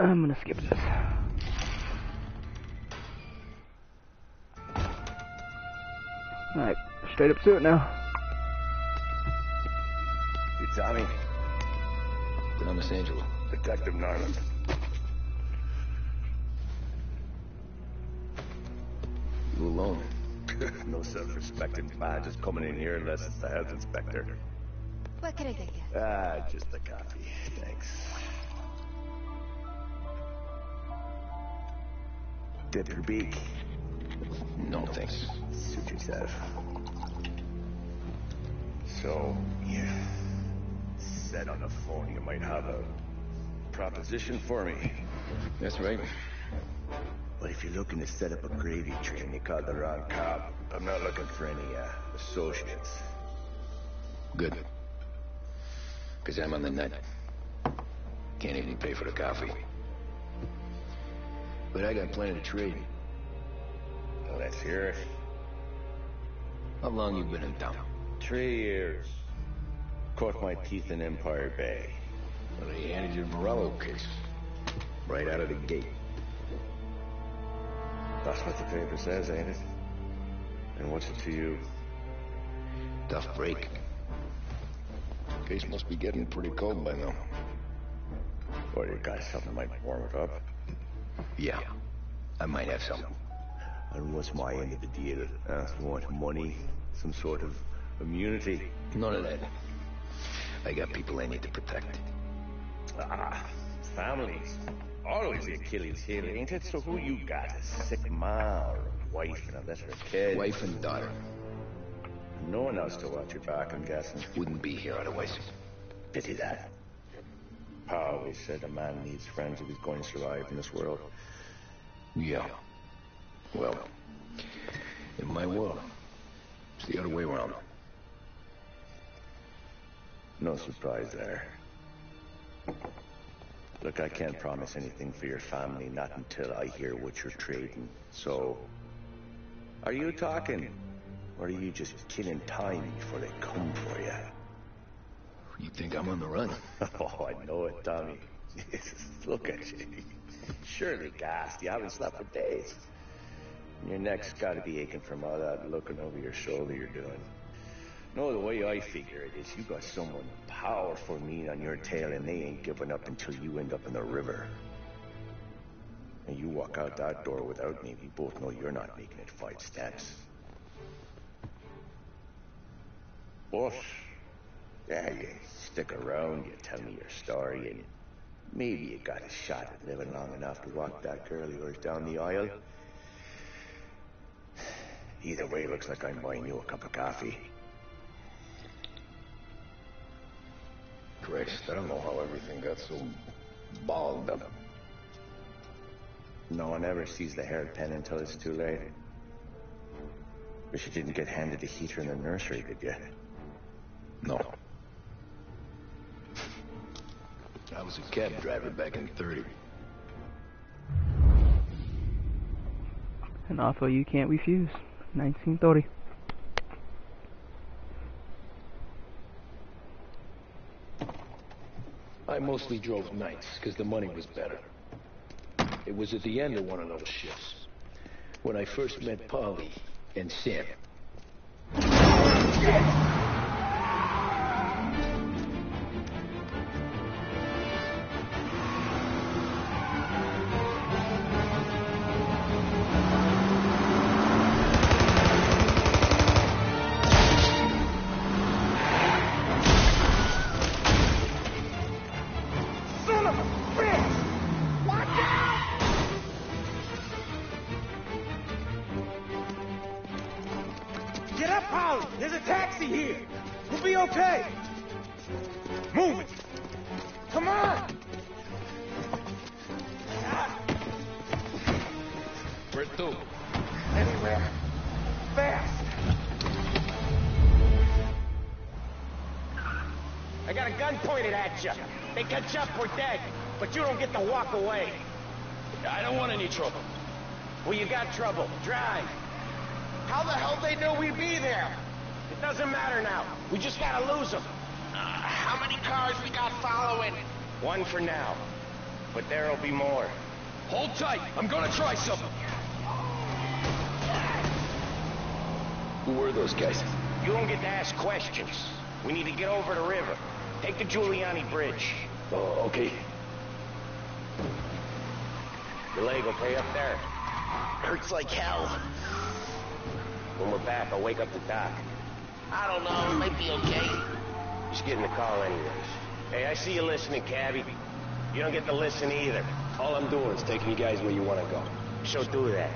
I'm gonna skip this. Alright, straight up to it now. You Tommy? Thomas Angelo. Detective Narland. You alone? No self-respecting badge is coming in here unless it's the health inspector. What can I get you? Just a coffee. Thanks. Dip your beak. No, thanks. Suit yourself. So, you said on the phone you might have a proposition for me. That's right. But if you're looking to set up a gravy train, you called the wrong cop. I'm not looking for any, associates. Good. Because I'm on the net. Can't even pay for the coffee. But I got plenty to trade. Well, let's hear it. How long you been in town? 3 years. Caught my teeth in Empire Bay. Well, they handed you a Morello case. Right out of the gate. That's what the paper says, ain't it? And what's it to you? Tough break. Case must be getting pretty cold by now. Or you got something that might warm it up? Yeah, I might have something. And what's my end of the deal? You want money? Some sort of immunity? None of that. I got people I need to protect. Families. Always the Achilles heel, ain't it? So who you got? A sick ma or a wife and a little kid? Wife and daughter. No one else to watch your back, I'm guessing. Wouldn't be here otherwise. Pity that. Pa always said a man needs friends if he's going to survive in this world. Yeah. Well, in my world, it's the other way around. No surprise there. Look, I can't promise anything for your family, not until I hear what you're trading. So, are you talking? Or are you just killing time before they come for you? You think I'm on the run? Oh, I know it, Tommy. Jesus, look at you. Surely gassed. You haven't slept for days. And your neck's got to be aching from all that looking over your shoulder you're doing. No, the way I figure it is you got someone powerful mean on your tail and they ain't giving up until you end up in the river. And you walk out that door without me, we both know you're not making it 5 steps. But, yeah, you stick around, you tell me your story, and maybe you got a shot at living long enough to walk that girl of yours down the aisle. Either way, looks like I'm buying you a cup of coffee. Christ, I don't know how everything got so balled up. No one ever sees the hairpin until it's too late. Wish you didn't get handed a heater in the nursery, did you? No. I was a cab driver back in '30. An offer you can't refuse. 1930. I mostly drove nights, because the money was better. It was at the end of one of those shifts, when I first met Polly and Sam. Get up, Polly! There's a taxi here! We'll be okay! Move it! Come on! Where to? Anywhere. Fast! I got a gun pointed at you. They catch up, we're dead. But you don't get to walk away. I don't want any trouble. Well, you got trouble. Drive. How the hell they knew we'd be there? It doesn't matter now. We just gotta lose them. How many cars we got following? One for now. but there'll be more. Hold tight. I'm gonna try something. Who were those guys? You don't get to ask questions. We need to get over the river. Take the Giuliani Bridge. Oh, okay. Your leg okay up there? Hurts like hell. When we're back, I'll wake up the doc. I don't know, it might be okay. Just getting the call anyways. Hey, I see you listening, Cabby. You don't get to listen either. All I'm doing is taking you guys where you want to go. So do that.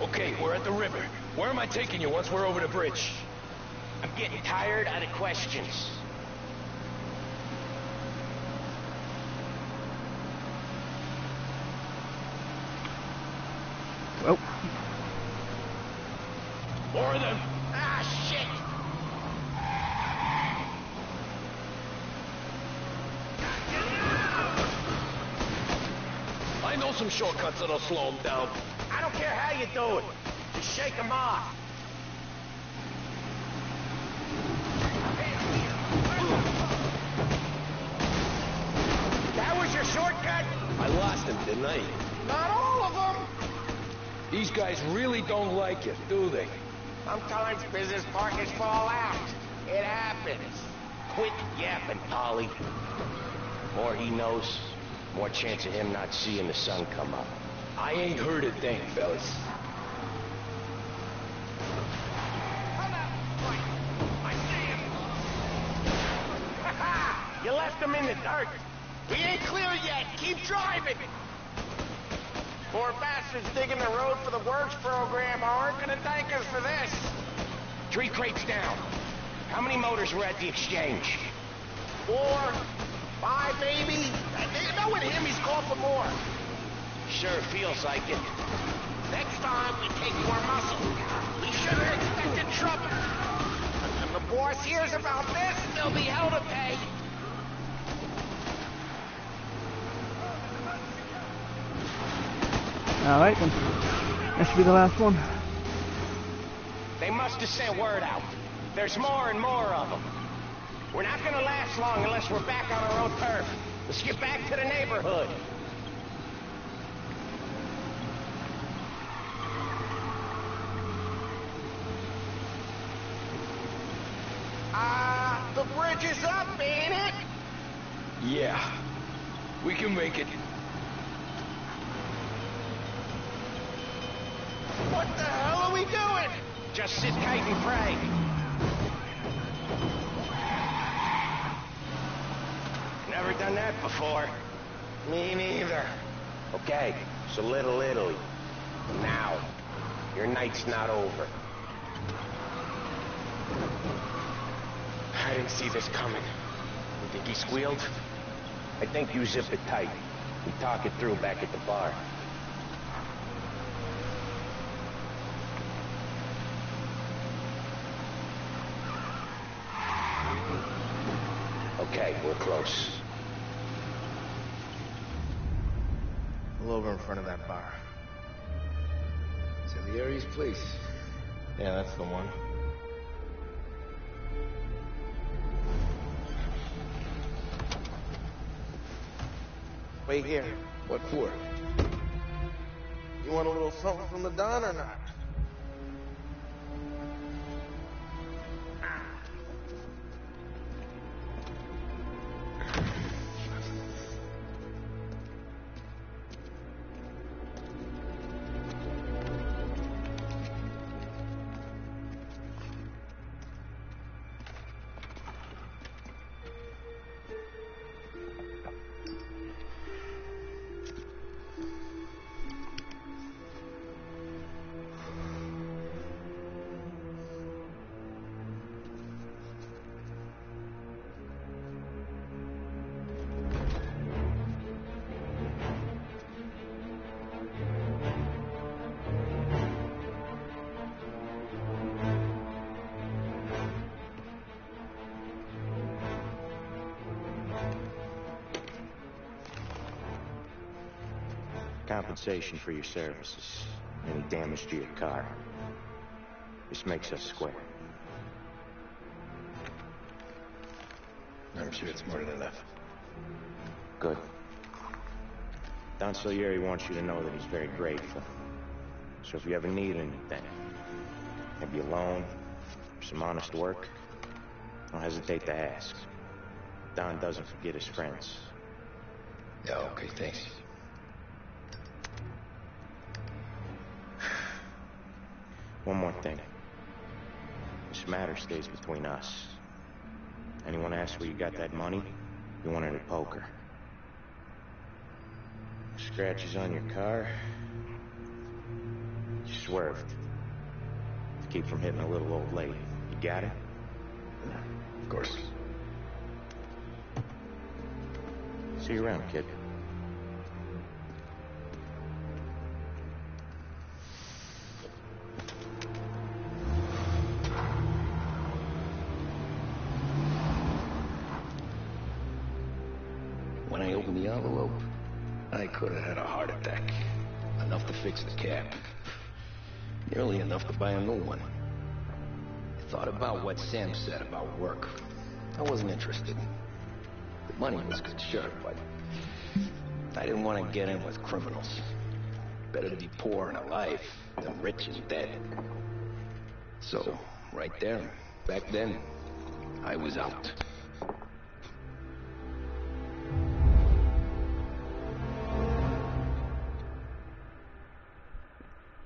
Okay, we're at the river. Where am I taking you once we're over the bridge? I'm getting tired of the questions. Oh, More of them. Ah, shit! I know some shortcuts that'll slow them down. I don't care how you do it. Just shake them off. That was your shortcut? I lost him, didn't I? Not all of them! These guys really don't like it, do they? Sometimes business partners fall out. It happens. Quit yapping, Polly. More he knows, more chance of him not seeing the sun come up. I ain't heard a thing, fellas. You left him in the dirt. We ain't clear yet. Keep driving. Poor bastards digging the road for the works program aren't gonna thank us for this. 3 crates down. How many motors were at the exchange? 4, 5 maybe. Knowing him, he's called for more. Sure feels like it. Next time, we take more muscle. We should have expected trouble. When the boss hears about this, there'll be hell to pay. alright then. That should be the last one. They must have sent word out. There's more and more of them. We're not gonna last long unless we're back on our own turf. Let's get back to the neighborhood. The bridge is up, ain't it? Yeah. We can make it. What the hell are we doing? Just sit tight and pray. Never done that before. Me neither. Okay, so Little Italy. Now. Your night's not over. I didn't see this coming. You think he squealed? I think you zip it tight. We talk it through back at the bar. Okay, we're close. Pull over in front of that bar. Salieri's place. Yeah, that's the one. Wait here. What for? You want a little something from the Don or not? Compensation for your services. Any damage to your car. This makes us square. I'm sure it's more than enough. Good. Don Salieri wants you to know that he's very grateful. So if you ever need anything, maybe a loan, or some honest work, don't hesitate to ask. Don doesn't forget his friends. Yeah, okay, thanks. One more thing. This matter stays between us. Anyone asks where you got that money, you won it at poker. Scratches on your car, you swerved. To keep from hitting a little old lady. You got it? Of course. See you around, kid. When I opened the envelope, I could have had a heart attack. Enough to fix the cab. Nearly enough to buy a new one. I thought about what Sam said about work. I wasn't interested. The money was good, sure, but I didn't want to get in with criminals. Better to be poor and alive than rich and dead. So, right there, back then, I was out.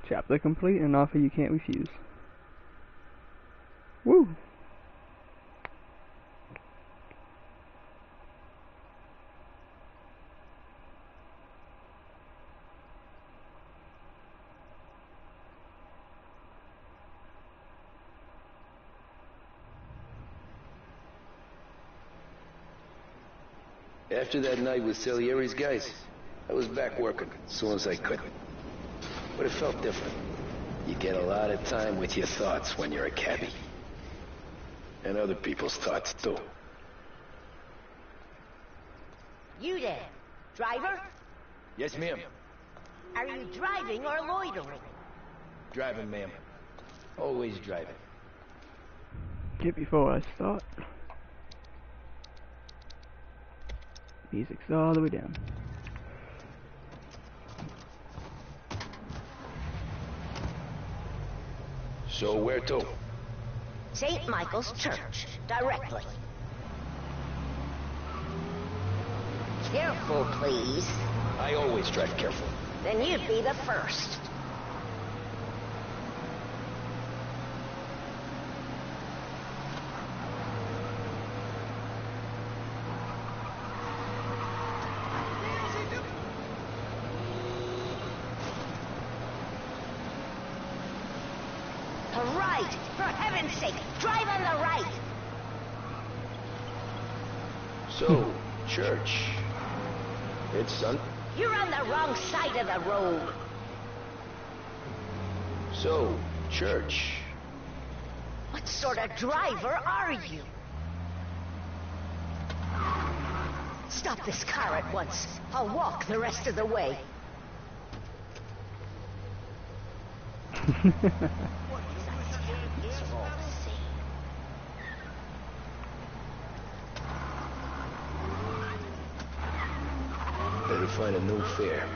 Chapter complete, an offer you can't refuse. Woo! After that night with Salieri's guys, I was back working as soon as I could. But it felt different. You get a lot of time with your thoughts when you're a cabbie. And other people's thoughts, too. You there, driver? Yes, ma'am. Are you driving or loitering? Driving, ma'am. Always driving. Get before I start. Music's all the way down. So where to? St. Michael's Church, directly. Careful, please. I always drive careful. Then you'd be the first. Right! For heaven's sake, drive on the right! So, church. It's sun. You're on the wrong side of the road. So, church. What sort of driver are you? Stop this car at once. I'll walk the rest of the way. Better find a new fare.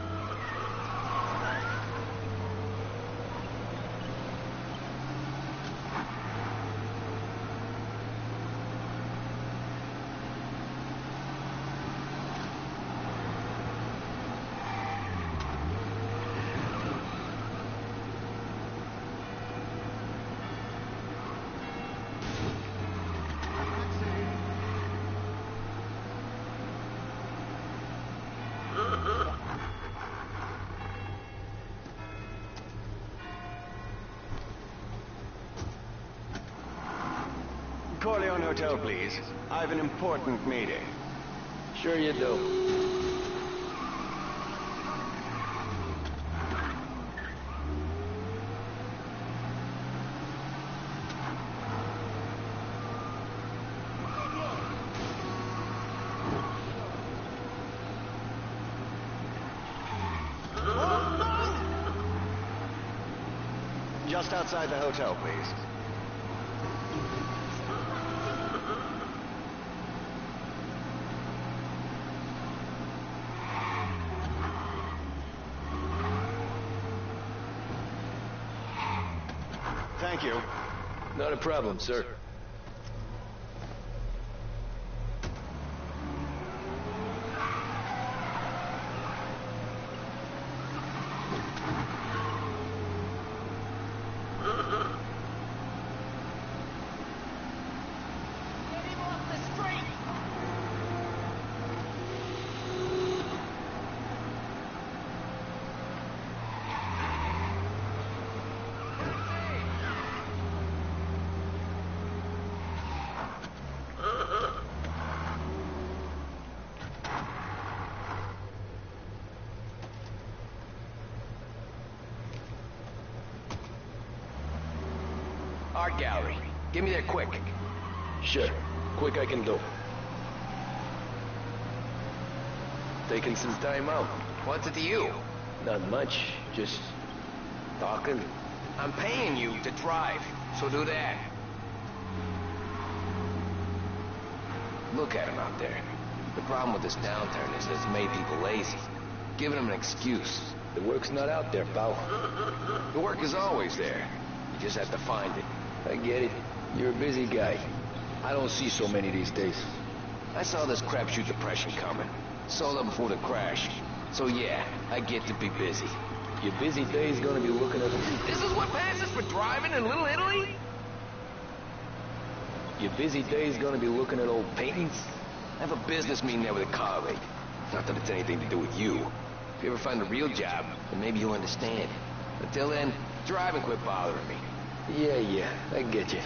Corleone Hotel, please. I have an important meeting. Sure you do. Just outside the hotel, please. Thank you. Not a problem, sir. Art gallery. Get me there quick. Sure. Quick I can do. Taking some time out. What's it to you? Not much. Just talking. I'm paying you to drive, so do that. Look at him out there. The problem with this downturn is it's made people lazy. Giving them an excuse. The work's not out there, pal. The work is always there. You just have to find it. I get it. You're a busy guy. I don't see so many these days. I saw this crapshoot depression coming. Sold up before the crash. So yeah, I get to be busy. Your busy day's gonna be looking at... This is what passes for driving in Little Italy? Your busy day's gonna be looking at old paintings? I have a business meeting there with a colleague. Not that it's anything to do with you. If you ever find a real job, then maybe you'll understand. Until then, drive and quit bothering me. Yeah, I get you.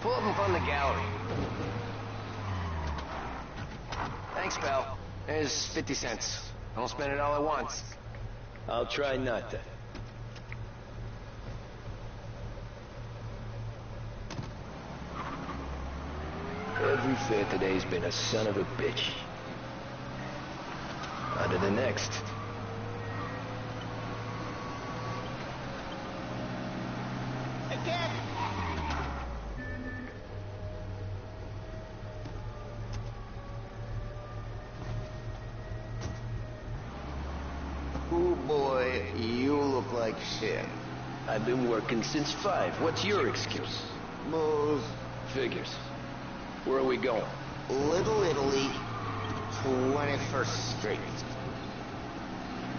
Pull up in front of the gallery. Thanks, pal. There's 50 cents. I don't spend it all at once. I'll try not to. Every fare today's been a son of a bitch. On to the next. Ooh, boy, you look like shit. I've been working since 5. What's your excuse? Booze. Figures. Where are we going? Little Italy, 21st Street.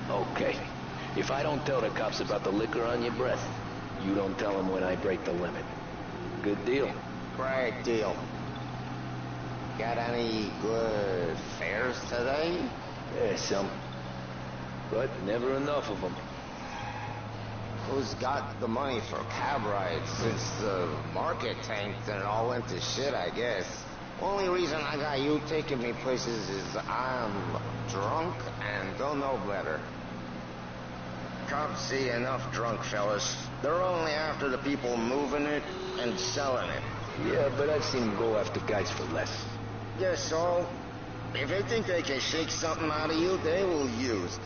Okay. If I don't tell the cops about the liquor on your breath, you don't tell them when I break the limit. Good deal. Great deal. Got any good fares today? Yeah, some. But never enough of them. Who's got the money for cab rides since the market tanked and it all went to shit, I guess? Only reason I got you taking me places is I'm drunk and don't know better. Cops see enough drunk fellas. They're only after the people moving it and selling it. Yeah, but I've seen them go after guys for less. Guess so. If they think they can shake something out of you, they will use.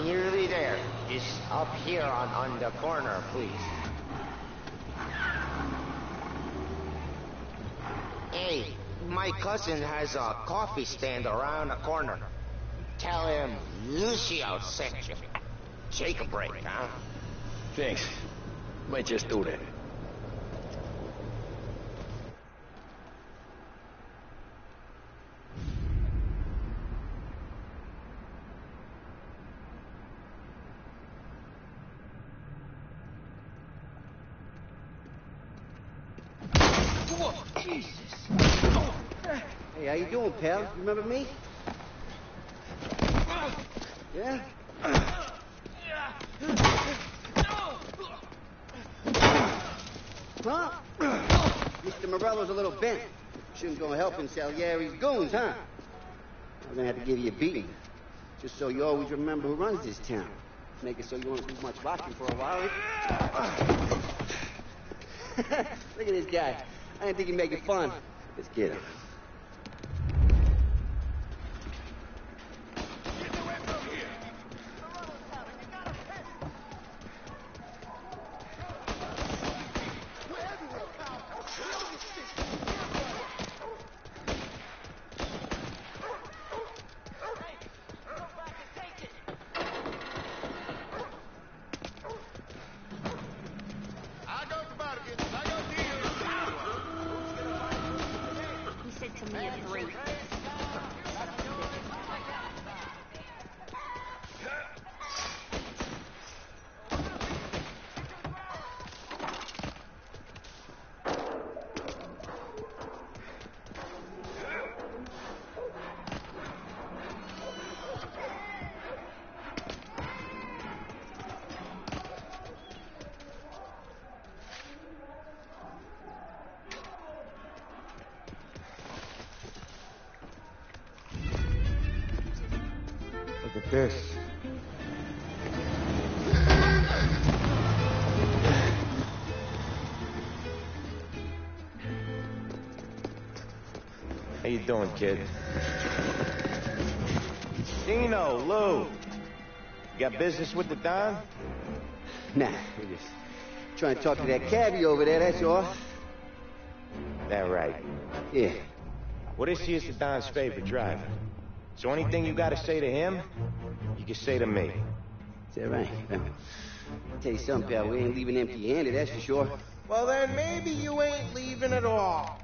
Nearly there. Just up here on the corner, please. Hey, my cousin has a coffee stand around the corner. Tell him Lucio sent you. Take a break, huh? Thanks. Might just do that. Hey, how you doing, pal? You remember me? Yeah? Huh? Mr. Morello's a little bent. Shouldn't go helping Salieri's goons, huh? I'm gonna have to give you a beating. Just so you always remember who runs this town. Make it so you won't do much watching for a while. Look at this guy. I didn't think he'd make it fun. Let's get him. Look at this. How you doing, kid? Dino, Lou. You got business with the Don? Nah, we're just trying to talk to that cabbie over there, that's all. That right. Yeah. Well, this here's the Don's favorite driver. So anything you gotta say to him, you can say to me. Is that right? Well, I'll tell you something, pal. We ain't leaving empty-handed, that's for sure. Well, then maybe you ain't leaving at all.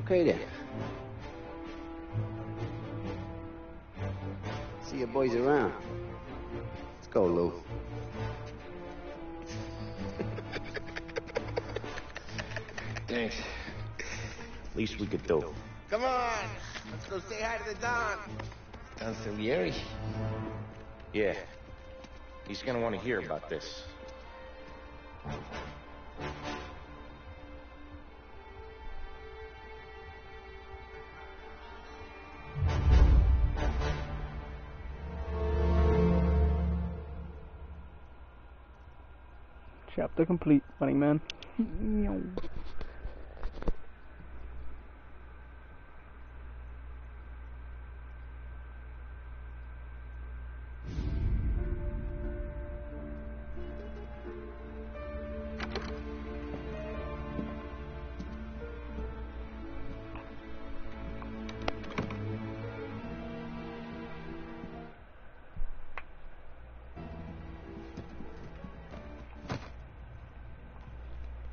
Okay, then. See your boys around. Let's go, Lou. Thanks. Least we could do. Come on, let's go say hi to the Don. Don Salieri? Yeah. He's gonna want to hear about this. Chapter complete, Running Man.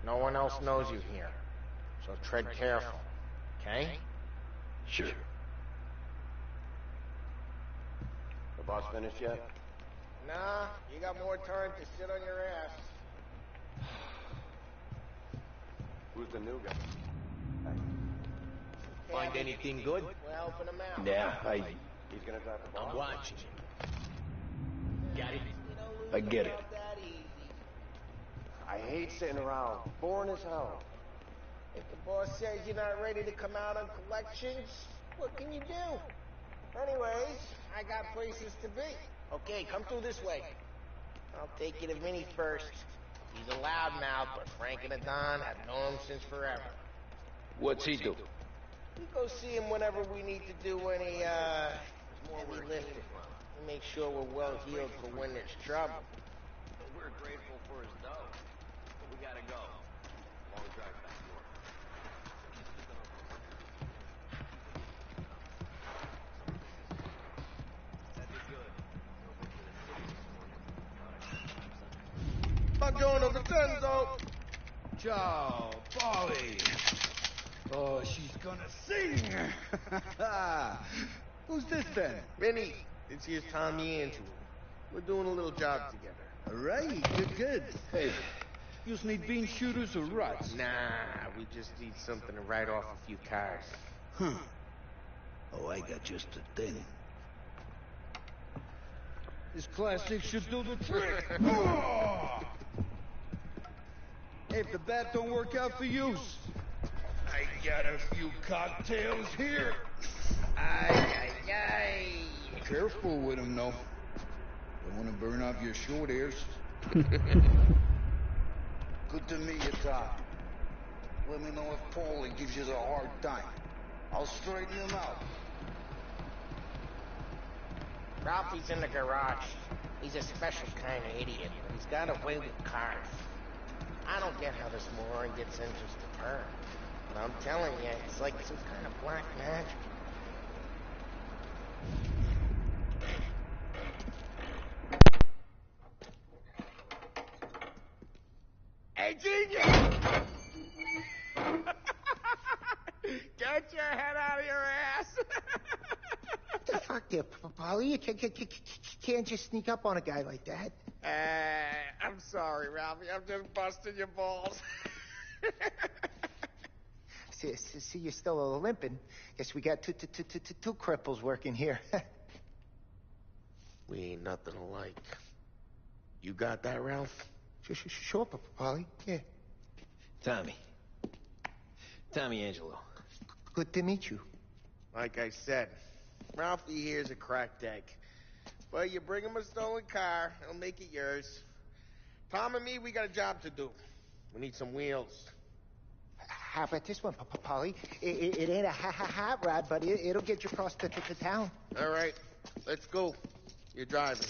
No one else knows you here, so tread careful, okay? Sure. The boss finished yet? Nah, you got more time to sit on your ass. Who's the new guy? Find anything good? We're helping him out. Yeah, He's gonna drive the boss? I'm watching. Got it? I get it. I hate sitting around. Boring as hell. If the boss says you're not ready to come out on collections, what can you do? Anyways, I got places to be. Okay, come through this way. I'll take you to Vinny first. He's a loudmouth, but Frank and the Don have known him since forever. What's he do? We go see him whenever we need to do any heavy lifting. We make sure we're well heeled for when there's trouble. We're grateful for his dough. But we gotta go. Long drive back north. Buongiorno, Vincenzo! Ciao, Polly. Oh, she's gonna sing. Who's this then? Vinny, this here's Tommy Andrew. We're doing a little job together. All right, good. Hey, you need bean shooters or ruts? Nah, we just need something to write off a few cars. Huh. Oh, I got just the thing. This classic should do the trick. Oh! Hey, if the bat don't work out for you, I got a few cocktails here. Ay, ay, ay. Careful with him, though. Don't want to burn off your shoulders. Good to meet you, Tom. Let me know if Paulie gives you the hard time. I'll straighten him out. Ralphie's in the garage. He's a special kind of idiot, but he's got a way with cars. I don't get how this moron gets interested in her. But I'm telling you, it's like some kind of black magic. Hey, genius! Get your head out of your ass! The fuck there, Polly? You can't just sneak up on a guy like that. I'm sorry, Ralphie. I'm just busting your balls. See, you're still limping. Guess we got two cripples working here. We ain't nothing alike. You got that, Ralph? Sure, Polly. Yeah. Tommy Angelo. Good to meet you. Like I said, Ralphie here's a cracked egg. But you bring him a stolen car, he'll make it yours. Tom and me, we got a job to do. We need some wheels. How about this one, Polly? It ain't a hot rod, but it'll get you across to town. All right, let's go. You're driving.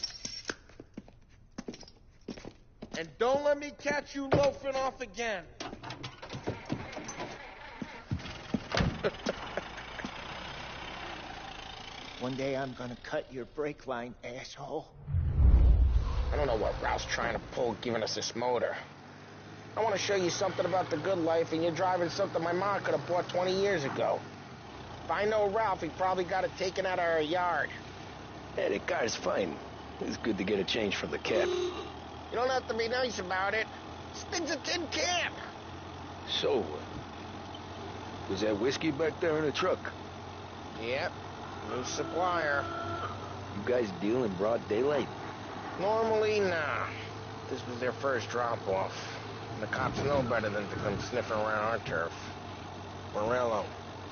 And don't let me catch you loafing off again. One day I'm gonna cut your brake line, asshole. I don't know what Ralph's trying to pull giving us this motor. I want to show you something about the good life, and you're driving something my mom could have bought 20 years ago. If I know Ralph, he probably got it taken out of our yard. Hey, the car's fine. It's good to get a change from the cab. You don't have to be nice about it. This thing's a tin can. So, was that whiskey back there in the truck? Yep, new supplier. You guys deal in broad daylight? Normally, nah. This was their first drop-off. The cops know better than to come sniffing around our turf. Morello,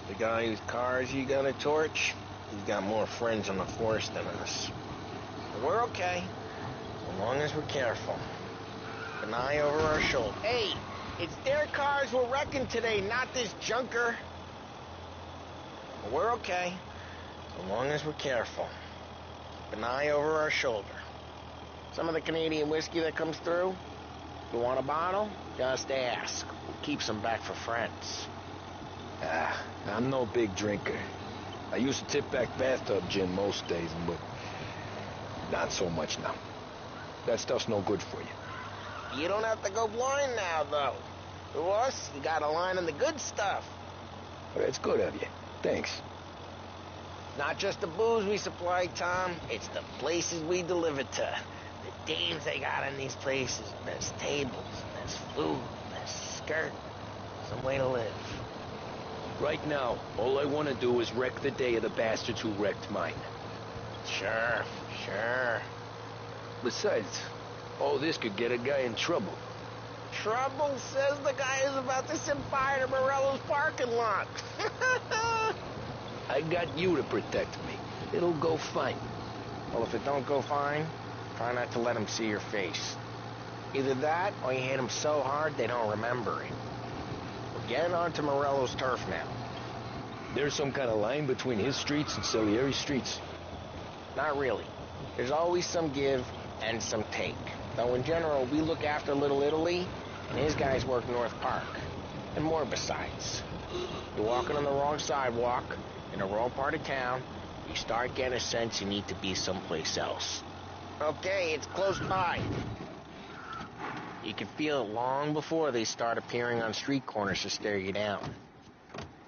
the guy whose cars you got a torch, he's got more friends on the force than us. But we're okay, as long as we're careful. An eye over our shoulder. Hey, it's their cars we're wrecking today, not this junker. But we're okay, as long as we're careful. An eye over our shoulder. Some of the Canadian whiskey that comes through, you want a bottle? Just ask. We'll keep some back for friends. I'm no big drinker. I used to tip back bathtub gin most days, but not so much now. That stuff's no good for you. You don't have to go blind now, though. To us, you got a line on the good stuff. But it's good of you. Thanks. Not just the booze we supply, Tom. It's the places we deliver to. The dames they got in these places. Best tables, best food, best skirt. Some way to live. Right now, all I want to do is wreck the day of the bastards who wrecked mine. Sure. Besides, all this could get a guy in trouble. Trouble, says the guy who's about to set fire to Morello's parking lot. I got you to protect me. It'll go fine. Well, if it don't go fine, try not to let them see your face. Either that, or you hit them so hard they don't remember it. We're getting onto Morello's turf now. There's some kind of line between his streets and Salieri's streets. Not really. There's always some give and some take. Though in general, we look after Little Italy, and his guys work North Park. And more besides. You're walking on the wrong sidewalk, in the wrong part of town, you start getting a sense you need to be someplace else. Okay, it's close by. You can feel it long before they start appearing on street corners to stare you down.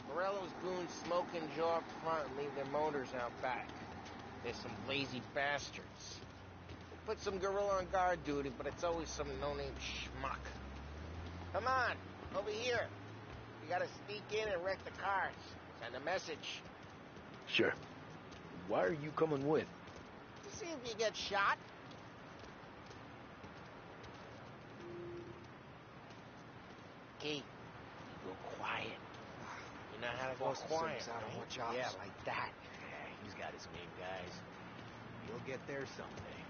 Morello's goons smoke and jaw up front and leave their motors out back. They're some lazy bastards. They put some gorilla on guard duty, but it's always some no-name schmuck. Come on, over here. You gotta sneak in and wreck the cars. Send a message. Sure. Why are you coming with? To see if you get shot. Key, go quiet. You know how to go quiet, right? Watch out. Yeah, like that. He's got his name, guys. You'll get there someday.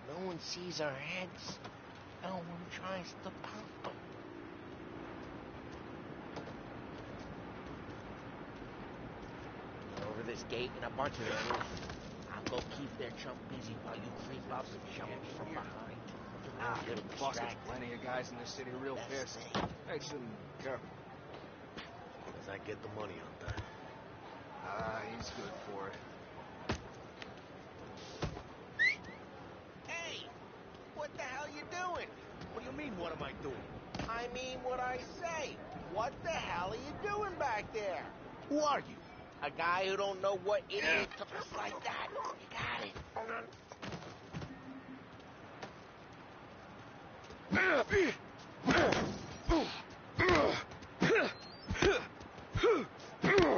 No one sees our heads. No one tries to pop them. Over this gate and a bunch of them. I'll go keep their chump busy while you creep up and shove him from behind. The boss gets plenty of guys in the city real fast. Makes him careful. As I get the money on time. He's good for it. Hey! What the hell you doing? What do you mean, what am I doing? I mean what I say. What the hell are you doing back there? Who are you? A guy who don't know what idiot talks like that. You got it.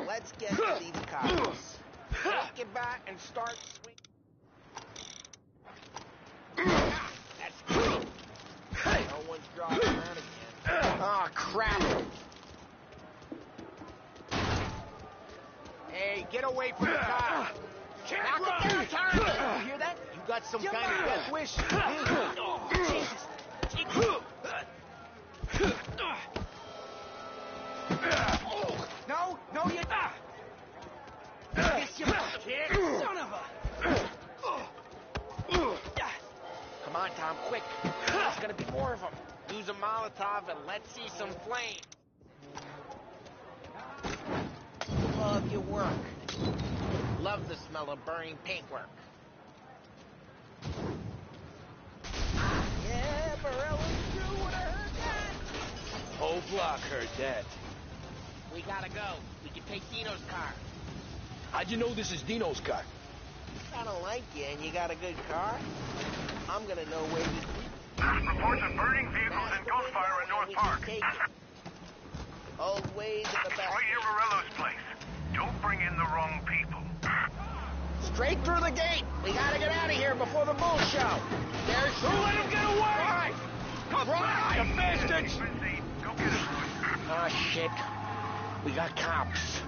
Let's get to these cops. Take it back and start swinging. That's great. No one's dropping out again. Oh, crap. Hey, get away from the car. Knock it down, Tom. You hear that? You got some kind of death wish? Oh, Jesus. No, you're not. Yes, you kid. Son of a... Come on, Tom, quick. There's gonna be more of them. Use a Molotov and let's see some flame. Love your work. Love the smell of burning paintwork. Yeah, Morello's true when I heard that. Whole block heard that. We gotta go. We can take Dino's car. How'd you know this is Dino's car? I don't like you and you got a good car. I'm gonna know where you keep. Reports of burning vehicles and gunfire in North Park. Take it. Old ways are the best. Right near Morello's place. Don't bring in the wrong people. Straight through the gate. We gotta get out of here before the bull show. There's... Don't let him get away! Right! You bastards! Go get him. Oh, shit. We got cops.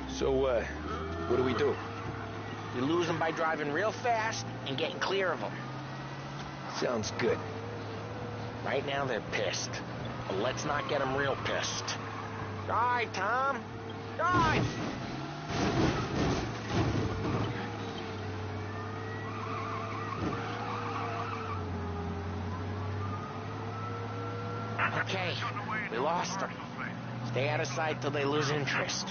So, what do we do? We lose them by driving real fast and getting clear of them. Sounds good. Right now they're pissed. But let's not get them real pissed. Die, Tom. Die! Okay, we lost them. Stay out of sight till they lose interest.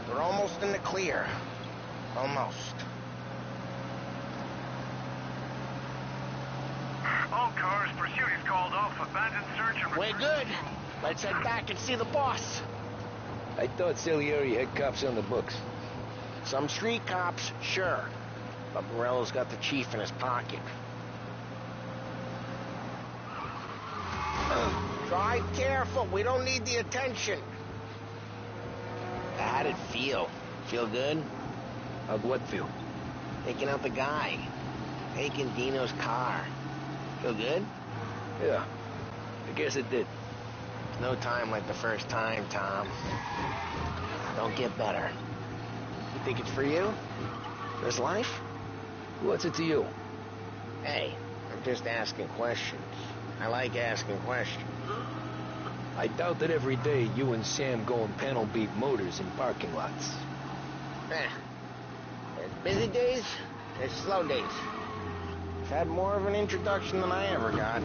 We're almost in the clear. Almost. All cars, pursuit is called off. Abandoned search and... We're good. Let's head back and see the boss. I thought Salieri had cops on the books. Some street cops, sure. But Morello's got the chief in his pocket. Drive careful. We don't need the attention. How'd it feel? Feel good? How'd what feel? Taking out the guy. Taking Dino's car. Feel good? Yeah, I guess it did. No time like the first time, Tom. Don't get better. You think it's for you? This life? What's it to you? Hey, I'm just asking questions. I like asking questions. I doubt that every day you and Sam go and panel beat motors in parking lots. There's busy days, there's slow days. I've had more of an introduction than I ever got.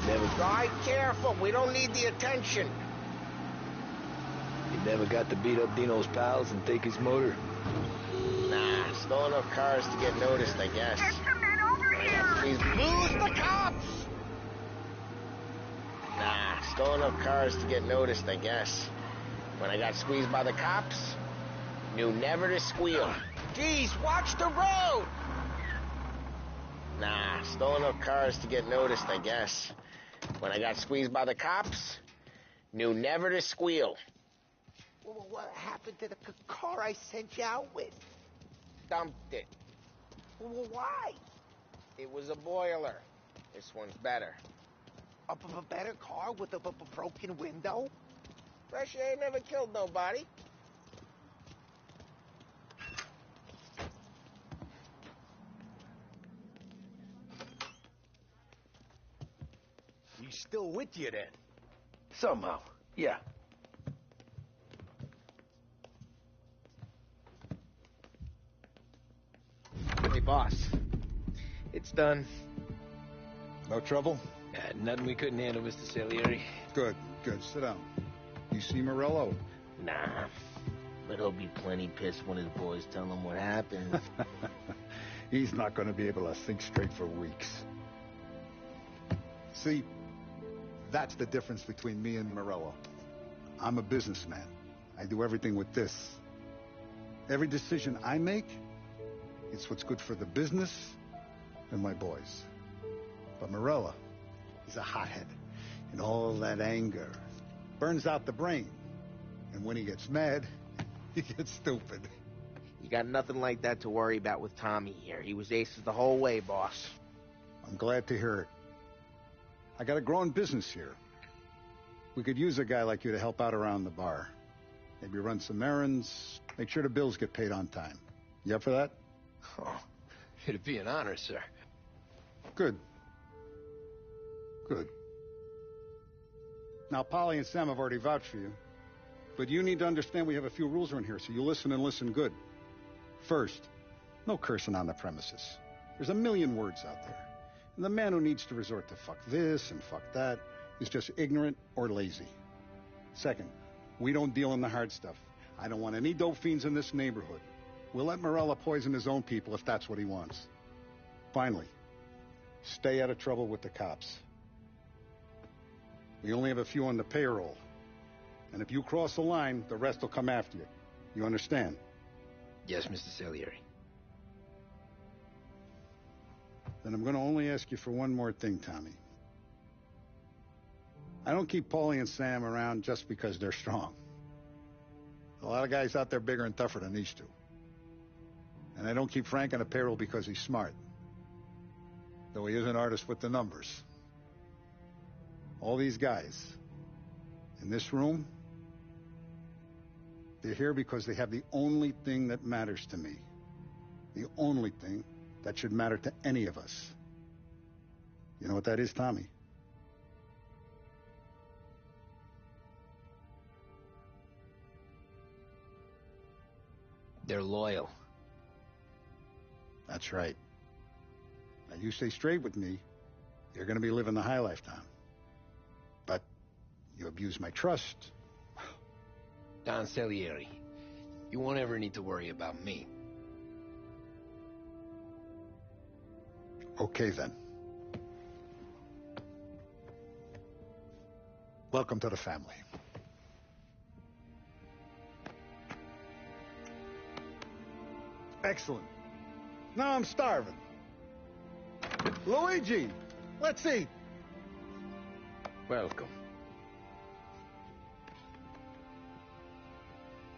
Never... Drive careful, we don't need the attention. You never got to beat up Dino's pals and take his motor? Nah, stole enough cars to get noticed, I guess. Get some men over here! Lose the cops! Nah, stole enough cars to get noticed, I guess. When I got squeezed by the cops, knew never to squeal. Geez, watch the road! Nah, stole enough cars to get noticed, I guess. When I got squeezed by the cops, knew never to squeal. Well, what happened to the car I sent you out with? Dumped it. Well, why? It was a boiler. This one's better. A better car with a broken window? Fresh air never killed nobody. He's still with you then? Somehow, yeah. Hey, boss. It's done. No trouble? Nothing we couldn't handle, Mr. Salieri. Good, good. Sit down. You see Morello? Nah. But he'll be plenty pissed when his boys tell him what happened. He's not going to be able to think straight for weeks. See, that's the difference between me and Morello. I'm a businessman. I do everything with this. Every decision I make, it's what's good for the business and my boys. But Morello, he's a hothead. And all that anger burns out the brain. And when he gets mad, he gets stupid. You got nothing like that to worry about with Tommy here. He was aces the whole way, boss. I'm glad to hear it. I got a growing business here. We could use a guy like you to help out around the bar. Maybe run some errands, make sure the bills get paid on time. You up for that? Oh, it'd be an honor, sir. Good. Good. Now, Polly and Sam have already vouched for you. But you need to understand we have a few rules around here, so you listen and listen good. First, no cursing on the premises. There's a million words out there. And the man who needs to resort to fuck this and fuck that is just ignorant or lazy. Second, we don't deal in the hard stuff. I don't want any dope fiends in this neighborhood. We'll let Morello poison his own people if that's what he wants. Finally, stay out of trouble with the cops. We only have a few on the payroll. And if you cross the line, the rest will come after you. You understand? Yes, Mr. Salieri. Then I'm going to only ask you for one more thing, Tommy. I don't keep Paulie and Sam around just because they're strong. A lot of guys out there bigger and tougher than these two. And I don't keep Frank on a payroll because he's smart. Though he is an artist with the numbers. All these guys in this room, they're here because they have the only thing that matters to me. The only thing that should matter to any of us. You know what that is, Tommy? They're loyal. That's right. Now, you stay straight with me, you're going to be living the high life, Tom. But you abuse my trust. Don Salieri, you won't ever need to worry about me. Okay, then. Welcome to the family. Excellent. Now I'm starving. Luigi, let's eat. Welcome.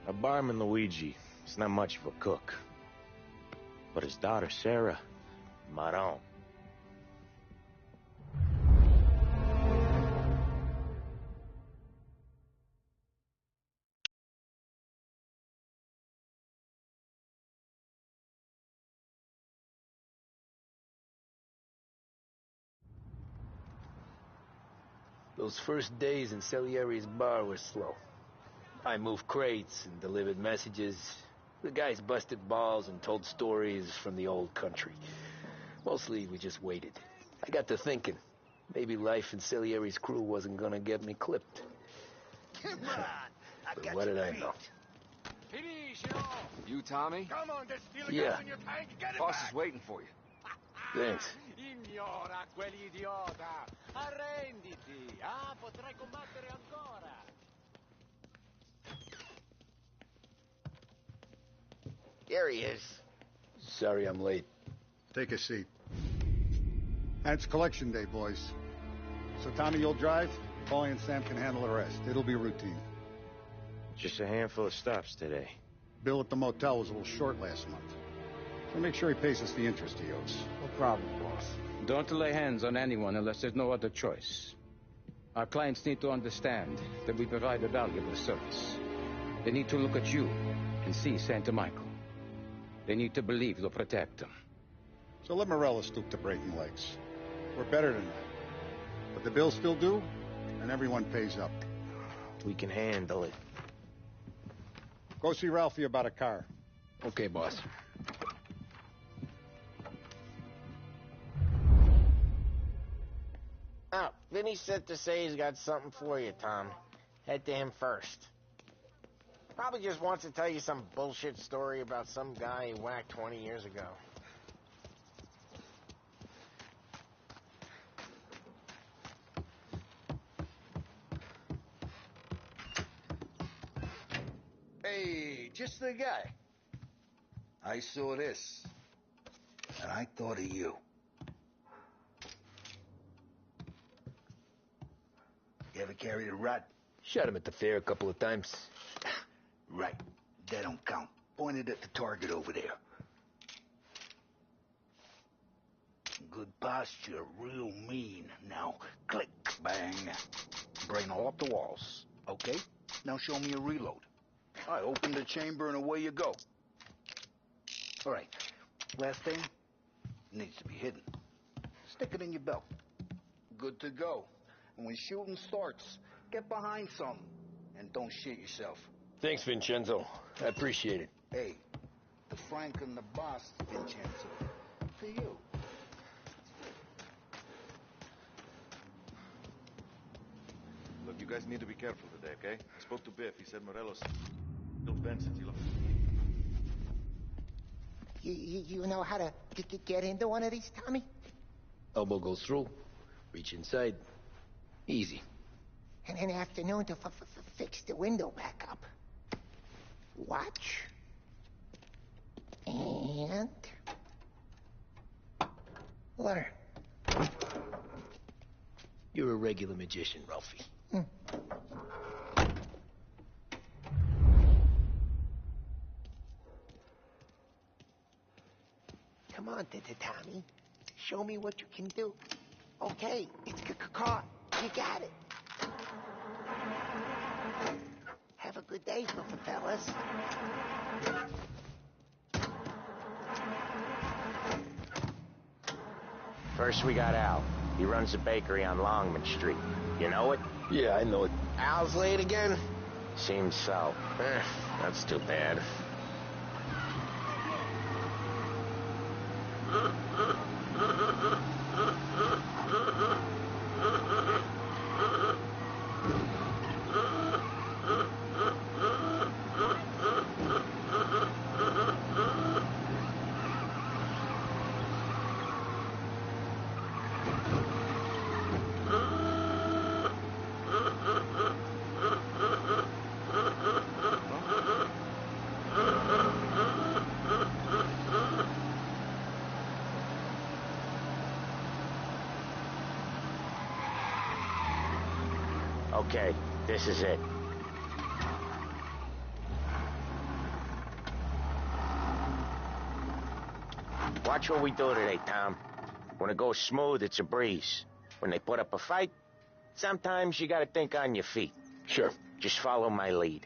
A barman Luigi is not much of a cook. But his daughter Sarah, Maron. Those first days in Salieri's bar were slow. I moved crates and delivered messages. The guys busted balls and told stories from the old country. Mostly, we just waited. I got to thinking, maybe life in Salieri's crew wasn't gonna get me clipped. Come on, But what did I know? You, Tommy? Come on, there's still Yeah. gas in your tank. Get it Boss back. is waiting for you. Thanks. Ignora quell'idiota. Arrenditi. Potrai combattere ancora. There he is. Sorry I'm late. Take a seat. And it's collection day, boys. So Tommy, you'll drive. Paulie and Sam can handle the rest. It'll be routine. Just a handful of stops today. Bill at the motel was a little short last month. So make sure he pays us the interest he owes. No problem, boss. Don't lay hands on anyone unless there's no other choice. Our clients need to understand that we provide a valuable service. They need to look at you and see Santa Michael. They need to believe you'll protect them. So let Morello stoop to breaking legs. We're better than that. But the bills still due, and everyone pays up. We can handle it. Go see Ralphie about a car. Okay, boss. Oh, Vinny said to say he's got something for you, Tom. Head to him first. Probably just wants to tell you some bullshit story about some guy he whacked 20 years ago. Hey, just the guy. I saw this, and I thought of you. You ever carried a rat? Shot him at the fair a couple of times. Right. That don't count. Pointed at the target over there. Good posture, real mean. Now, click, bang. Brain all up the walls. Okay? Now show me a reload. I open the chamber and away you go. All right. Last thing, needs to be hidden. Stick it in your belt. Good to go. And when shooting starts, get behind something. And don't shit yourself. Thanks, Vincenzo. I appreciate it. Hey, the Frank and the boss, Vincenzo. To you. Look, you guys need to be careful today, okay? I spoke to Biff. He said Morelos killed Benson. You know how to get into one of these, Tommy? Elbow goes through. Reach inside. Easy. And in the afternoon to fix the window back up. Watch. And... learn. You're a regular magician, Ralphie. Come on, Tommy. Show me what you can do. Okay, it's caught. You got it. Have a good day, fellas. First we got Al. He runs a bakery on Longman Street. You know it? Yeah, I know it. Al's late again? Seems so. That's too bad. Okay, this is it. Watch what we do today, Tom. When it goes smooth, it's a breeze. When they put up a fight, sometimes you gotta think on your feet. Sure. Just follow my lead.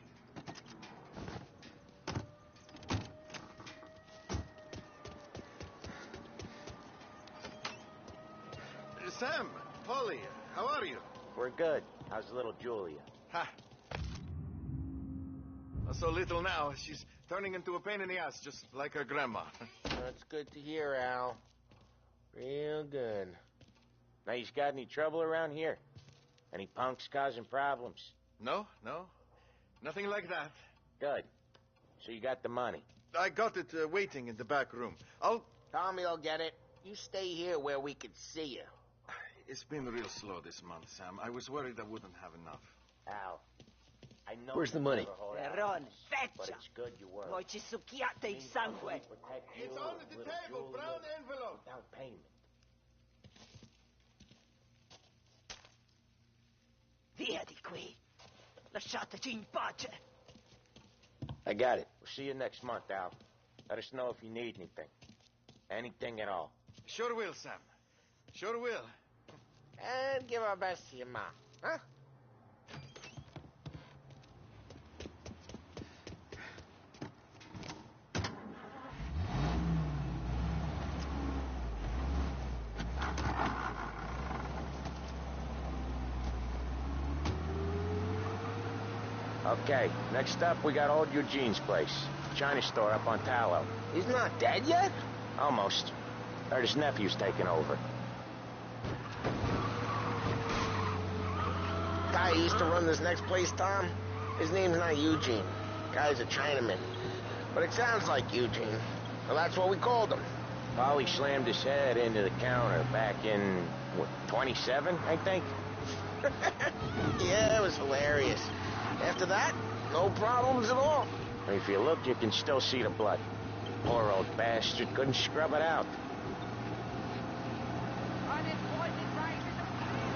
Sam, Polly, how are you? We're good. How's little Julia? Ha. Not so little now. She's turning into a pain in the ass, just like her grandma. That's good to hear, Al. Real good. Now, you got any trouble around here? Any punks causing problems? No. Nothing like that. Good. So you got the money? I got it waiting in the back room. Tommy'll get it. You stay here where we can see you. It's been real slow this month, Sam. I was worried I wouldn't have enough. Al, I know... Where's the money? Ron, But feccia! it's good you were. Voi ci succhiate il sangue! It's on the table, brown envelope. Down payment. Via di qui! Lasciateci in pace! I got it. We'll see you next month, Al. Let us know if you need anything. Anything at all. Sure will, Sam. Sure will. And give our best to your mom, huh? Okay, next up we got old Eugene's place. China store up on Tallow. He's not dead yet? Almost. Heard his nephew's taking over. Guy who used to run this next place, Tom, his name's not Eugene. Guy's a Chinaman. But it sounds like Eugene. Well, that's what we called him. Polly slammed his head into the counter back in, what, 27, I think? Yeah, it was hilarious. After that, no problems at all. If you look, you can still see the blood. Poor old bastard couldn't scrub it out.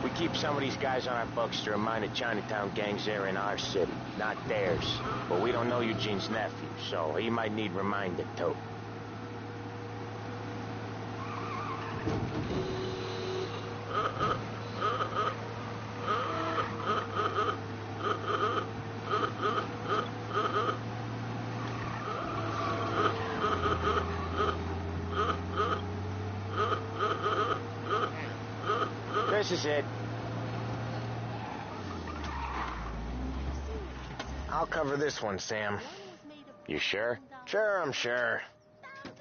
We keep some of these guys on our books to remind the Chinatown gangs they're in our city, not theirs. But we don't know Eugene's nephew, so he might need reminded too. This is it. I'll cover this one, Sam. You sure? Sure, I'm sure. $1,000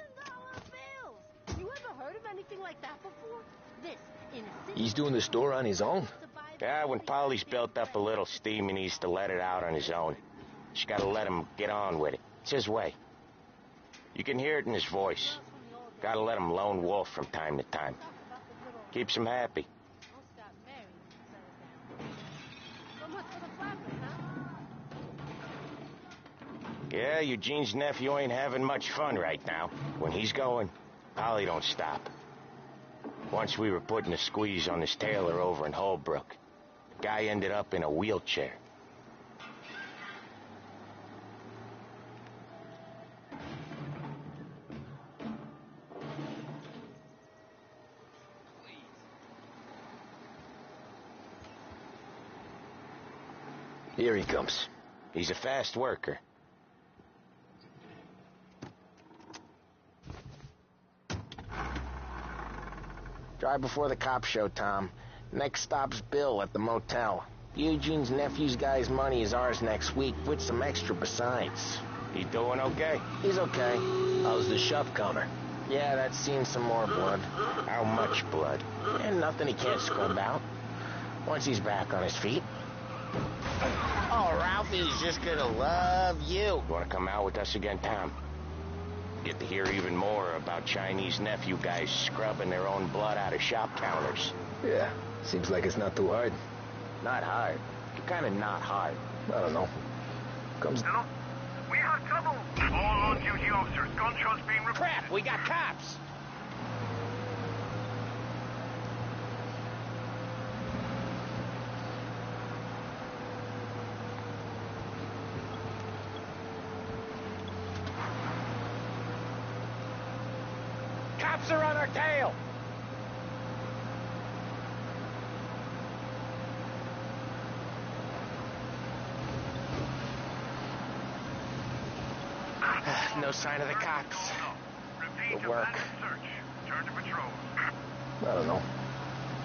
bills. You ever heard of anything like that before? This in a city. He's doing the store on his own? Yeah, when Polly's built up a little steam, he needs to let it out on his own. Just gotta let him get on with it. It's his way. You can hear it in his voice. Gotta let him lone wolf from time to time. Keeps him happy. Yeah, Eugene's nephew ain't having much fun right now. When he's going, Polly don't stop. Once we were putting a squeeze on this tailor over in Holbrook. The guy ended up in a wheelchair. Here he comes. He's a fast worker. Drive before the cops show, Tom. Next stop's Bill at the motel. Eugene's nephew's guy's money is ours next week, with some extra besides. He doing okay? He's okay. How's the shop counter? Yeah, that's seen some more blood. How much blood? And nothing he can't scrub out. Once he's back on his feet. Oh, Ralphie's just gonna love you. You wanna come out with us again, Tom? Get to hear even more about Chinese nephew guys scrubbing their own blood out of shop counters. Yeah, seems like it's not too hard. Not hard. You're kinda not hard. I don't know. Comes... Hello? We have trouble. All on-duty officers. Gunshots being reported. Crap, we got cops! Cops are on our tail! No sign of the cops. Repeat, Good work. abandoned search. Turn to patrol. I don't know.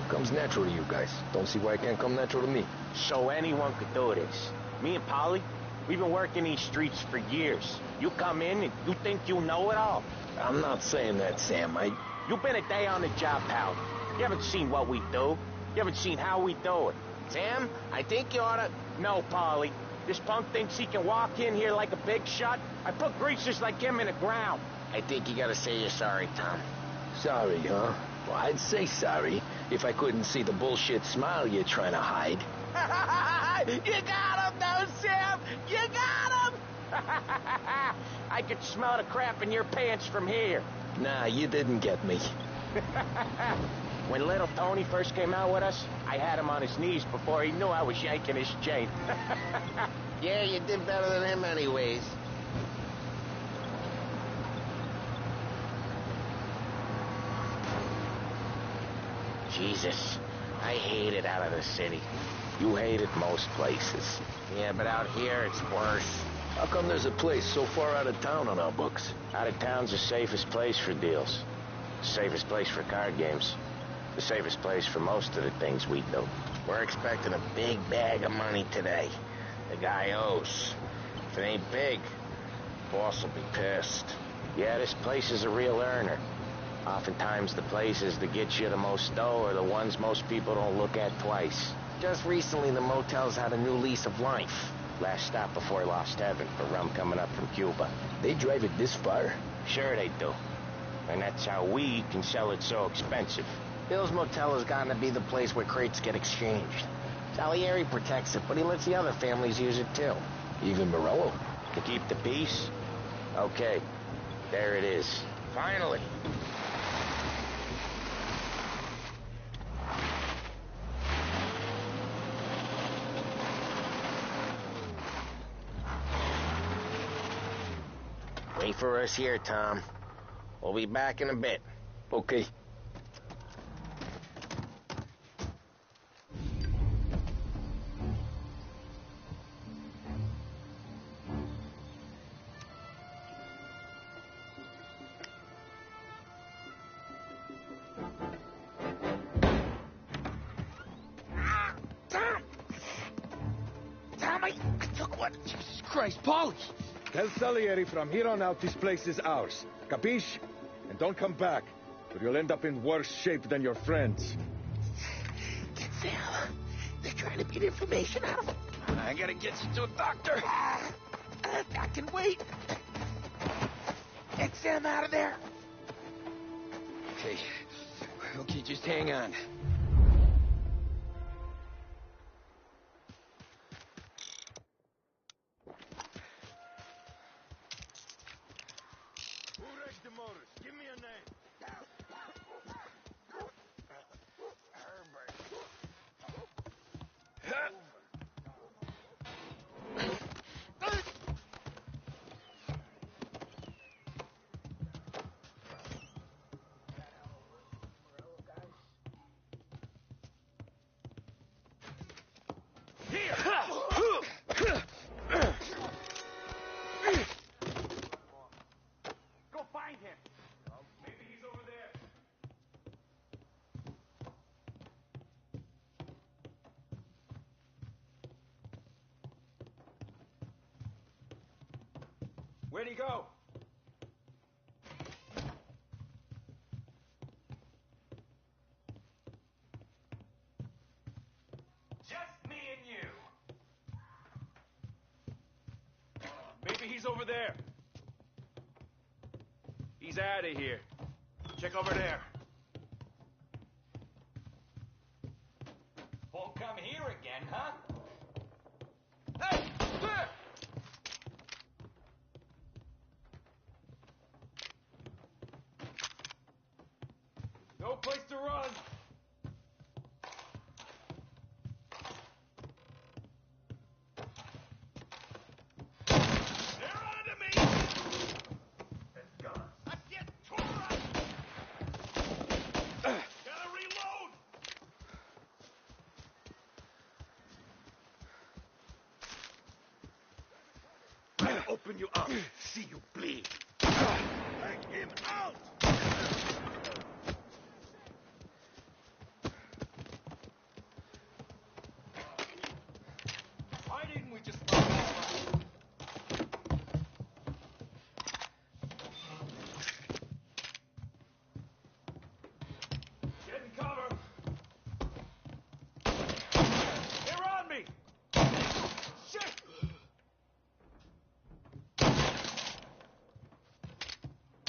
Comes natural to you guys. Don't see why it can't come natural to me. So anyone could do this. Me and Polly, we've been working these streets for years. You come in and you think you know it all. I'm not saying that, Sam. You've been a day on the job, pal. You haven't seen what we do. You haven't seen how we do it. Sam, I think you oughta... No, Polly. This punk thinks he can walk in here like a big shot. I put greasers like him in the ground. I think you gotta say you're sorry, Tom. Sorry, huh? Well, I'd say sorry if I couldn't see the bullshit smile you're trying to hide. You got him, though, Sam! You got him! I could smell the crap in your pants from here. Nah, you didn't get me. When little Tony first came out with us, I had him on his knees before he knew I was yanking his chain. Yeah, you did better than him anyways. Jesus, I hate it out of the city. You hate it most places. Yeah, but out here it's worse. How come there's a place so far out of town on our books? Out of town's the safest place for deals. The safest place for card games. The safest place for most of the things we do. We're expecting a big bag of money today. The guy owes. If it ain't big, boss will be pissed. Yeah, this place is a real earner. Oftentimes the places that get you the most dough are the ones most people don't look at twice. Just recently the motel's had a new lease of life. Last stop before Lost Heaven for rum coming up from Cuba. They drive it this far? Sure they do. And that's how we can sell it so expensive. Bill's Motel has gotten to be the place where crates get exchanged. Salieri protects it, but he lets the other families use it too. Even Morello? To keep the peace? Okay, there it is. Finally. Wait for us here, Tom. We'll be back in a bit. Okay. I took one. Jesus Christ, Paulie! Tell Salieri from here on out this place is ours. Capiche? And don't come back, or you'll end up in worse shape than your friends. Get Sam. They're trying to beat information out of him. I gotta get you to a doctor. I can wait. Get Sam out of there. Okay, just hang on. Give me a name. Go find him. Maybe he's over there. Where'd he go? Just me and you. Maybe he's over there. He's out of here. Check over there. Won't come here again, huh? Hey! There! No place to run. They're onto me! It's gone. I'm getting torn up! Gotta reload! I'll open you up. See you bleed. Take him out! Why didn't we just run all right? Get in cover. They're on me! Shit!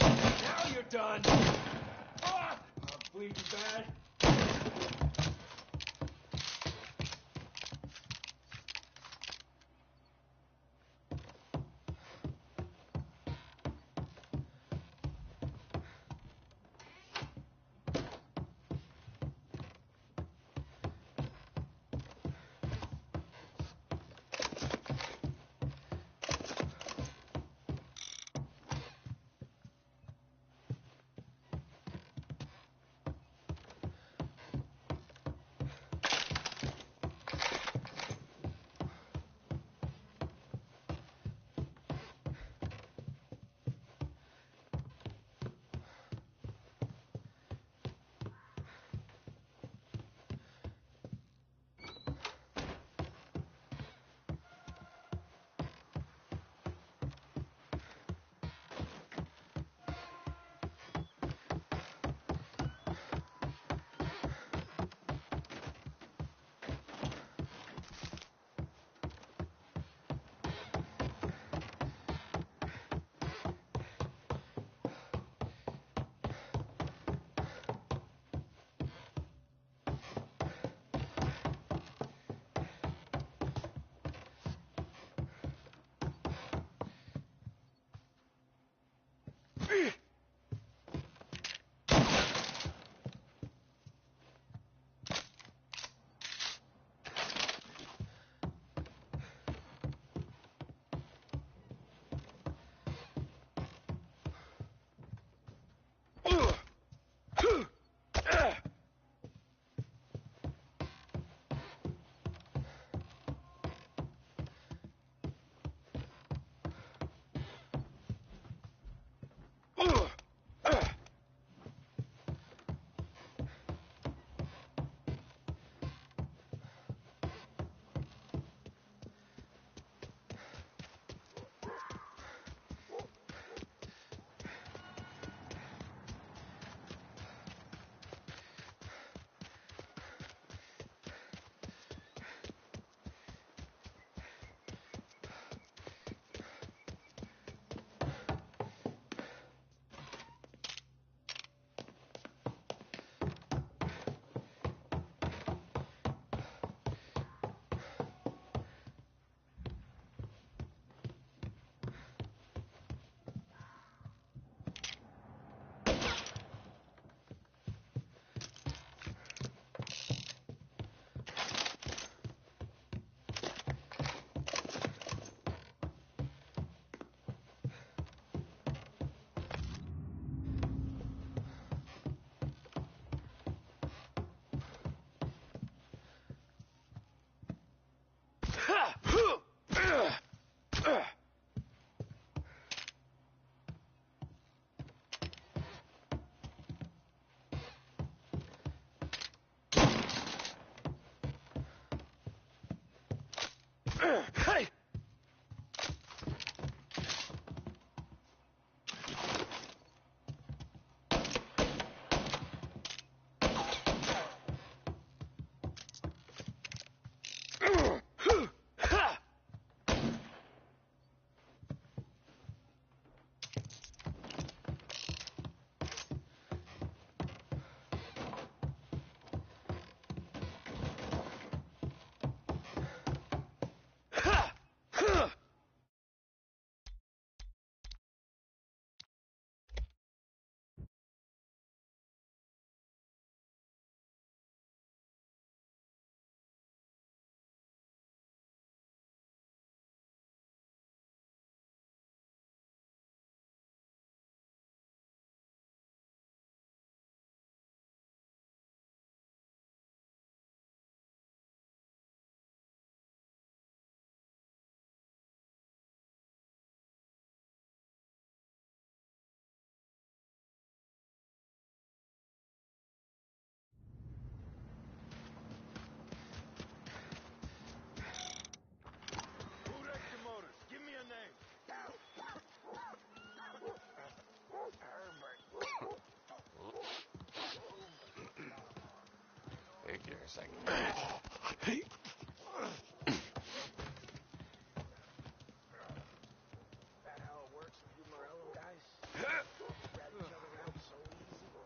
Now you're done. Ah! I'm bleeding bad. Hey! Take care a second. That how it works with you Morello guys? Rat each other out so easy.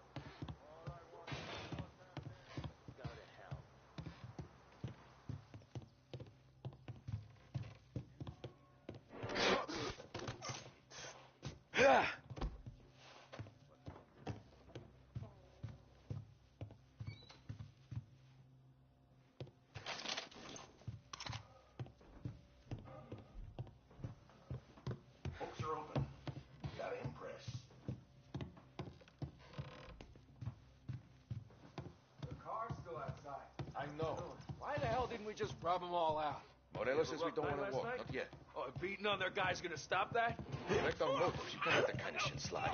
Go to hell. Books are open. Gotta impress. The car's still outside. I know. Why the hell didn't we just rub them all out? Morello says we don't want to walk. Not yet. Oh, beating on their guy's gonna stop that? Direct on motives. You can't let that kind of shit slide.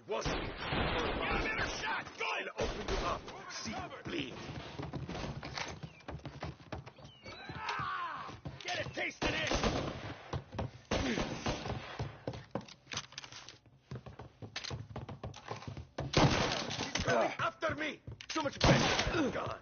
wasn't it? Get a better shot! Go! I'll open you up. See you bleed. Get a taste of this! He's coming after me! So much better than guns.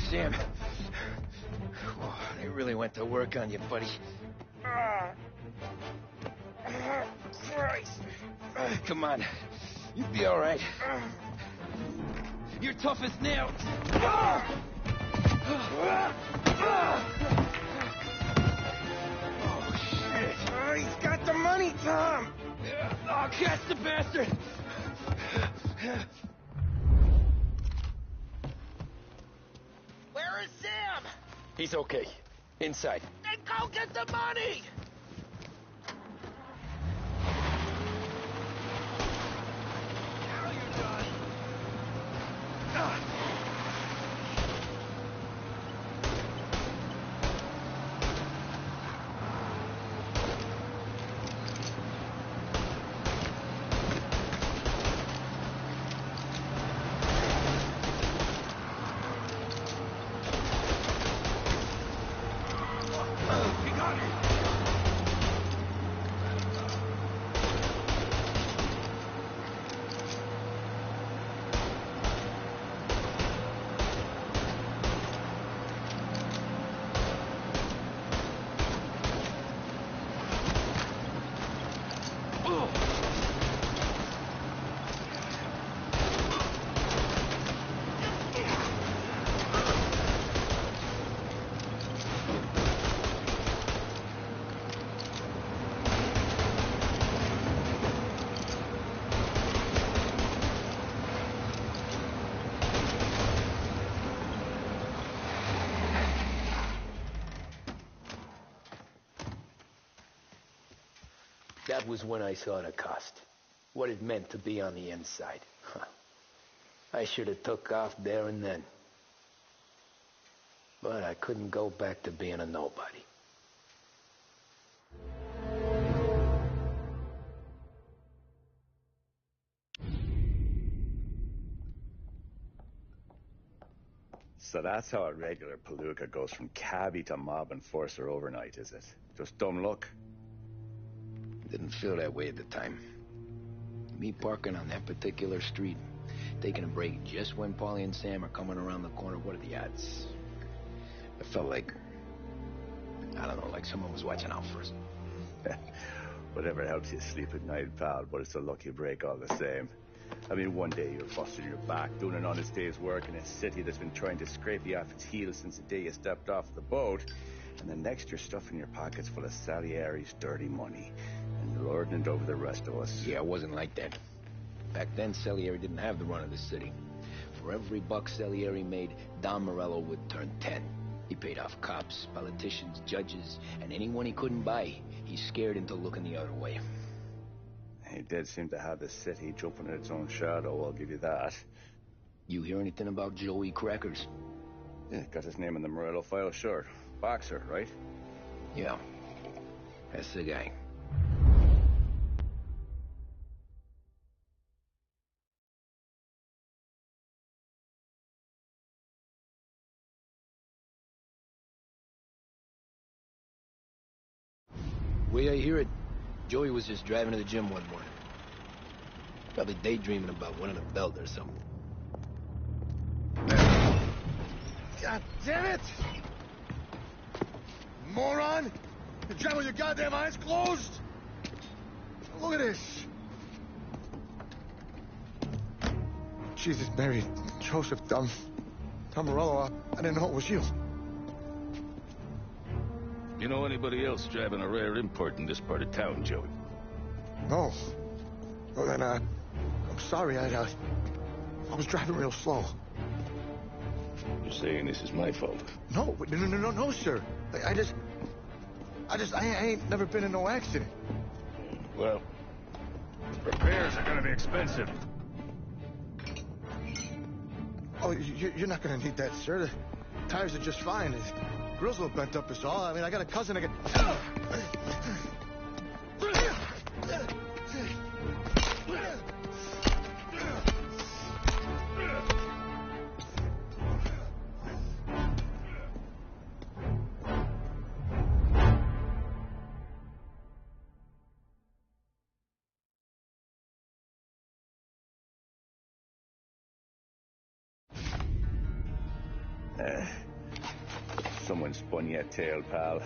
Sam. Whoa, they really went to work on you, buddy. Christ. Come on. You'll be all right. You're tough as nails. Oh, shit. He's got the money, Tom. Oh, catch the bastard. Where is Sam? He's okay. Inside. Then go get the money! Now you're done. That was when I saw the cost. What it meant to be on the inside. I should have took off there and then. But I couldn't go back to being a nobody. So that's how a regular palooka goes from cabbie to mob enforcer overnight, is it? Just dumb luck? Didn't feel that way at the time. Me parking on that particular street, taking a break just when Paulie and Sam are coming around the corner, what are the odds? I felt like, I don't know, like someone was watching out for us. Whatever helps you sleep at night, pal, but it's a lucky break all the same. I mean, one day you're busted your back, doing an honest day's work in a city that's been trying to scrape you off its heels since the day you stepped off the boat, and the next you're stuffing your pockets full of Salieri's dirty money and lording it over the rest of us. Yeah, it wasn't like that. Back then, Salieri didn't have the run of the city. For every buck Salieri made, Don Morello would turn 10. He paid off cops, politicians, judges, and anyone he couldn't buy, he scared into looking the other way. He did seem to have the city jumping in its own shadow, I'll give you that. You hear anything about Joey Crackers? Yeah, got his name in the Morello file, sure. Boxer, right? Yeah. That's the guy. Way I hear it, Joey was just driving to the gym one morning. Probably daydreaming about winning a belt or something. God damn it! Moron! You're driving with your goddamn eyes closed! Look at this! Jesus, Mary, Joseph, Tom Morello, I didn't know it was you. You know anybody else driving a rare import in this part of town, Joey? No. Well, then, I'm sorry, I was driving real slow. You're saying this is my fault? No, no, sir. I ain't never been in no accident. Well, repairs are gonna be expensive. Oh, you're not gonna need that, sir. The tires are just fine. The grill's a little bent up is all. I mean, I got a cousin that can... Someone spun you a tail, pal.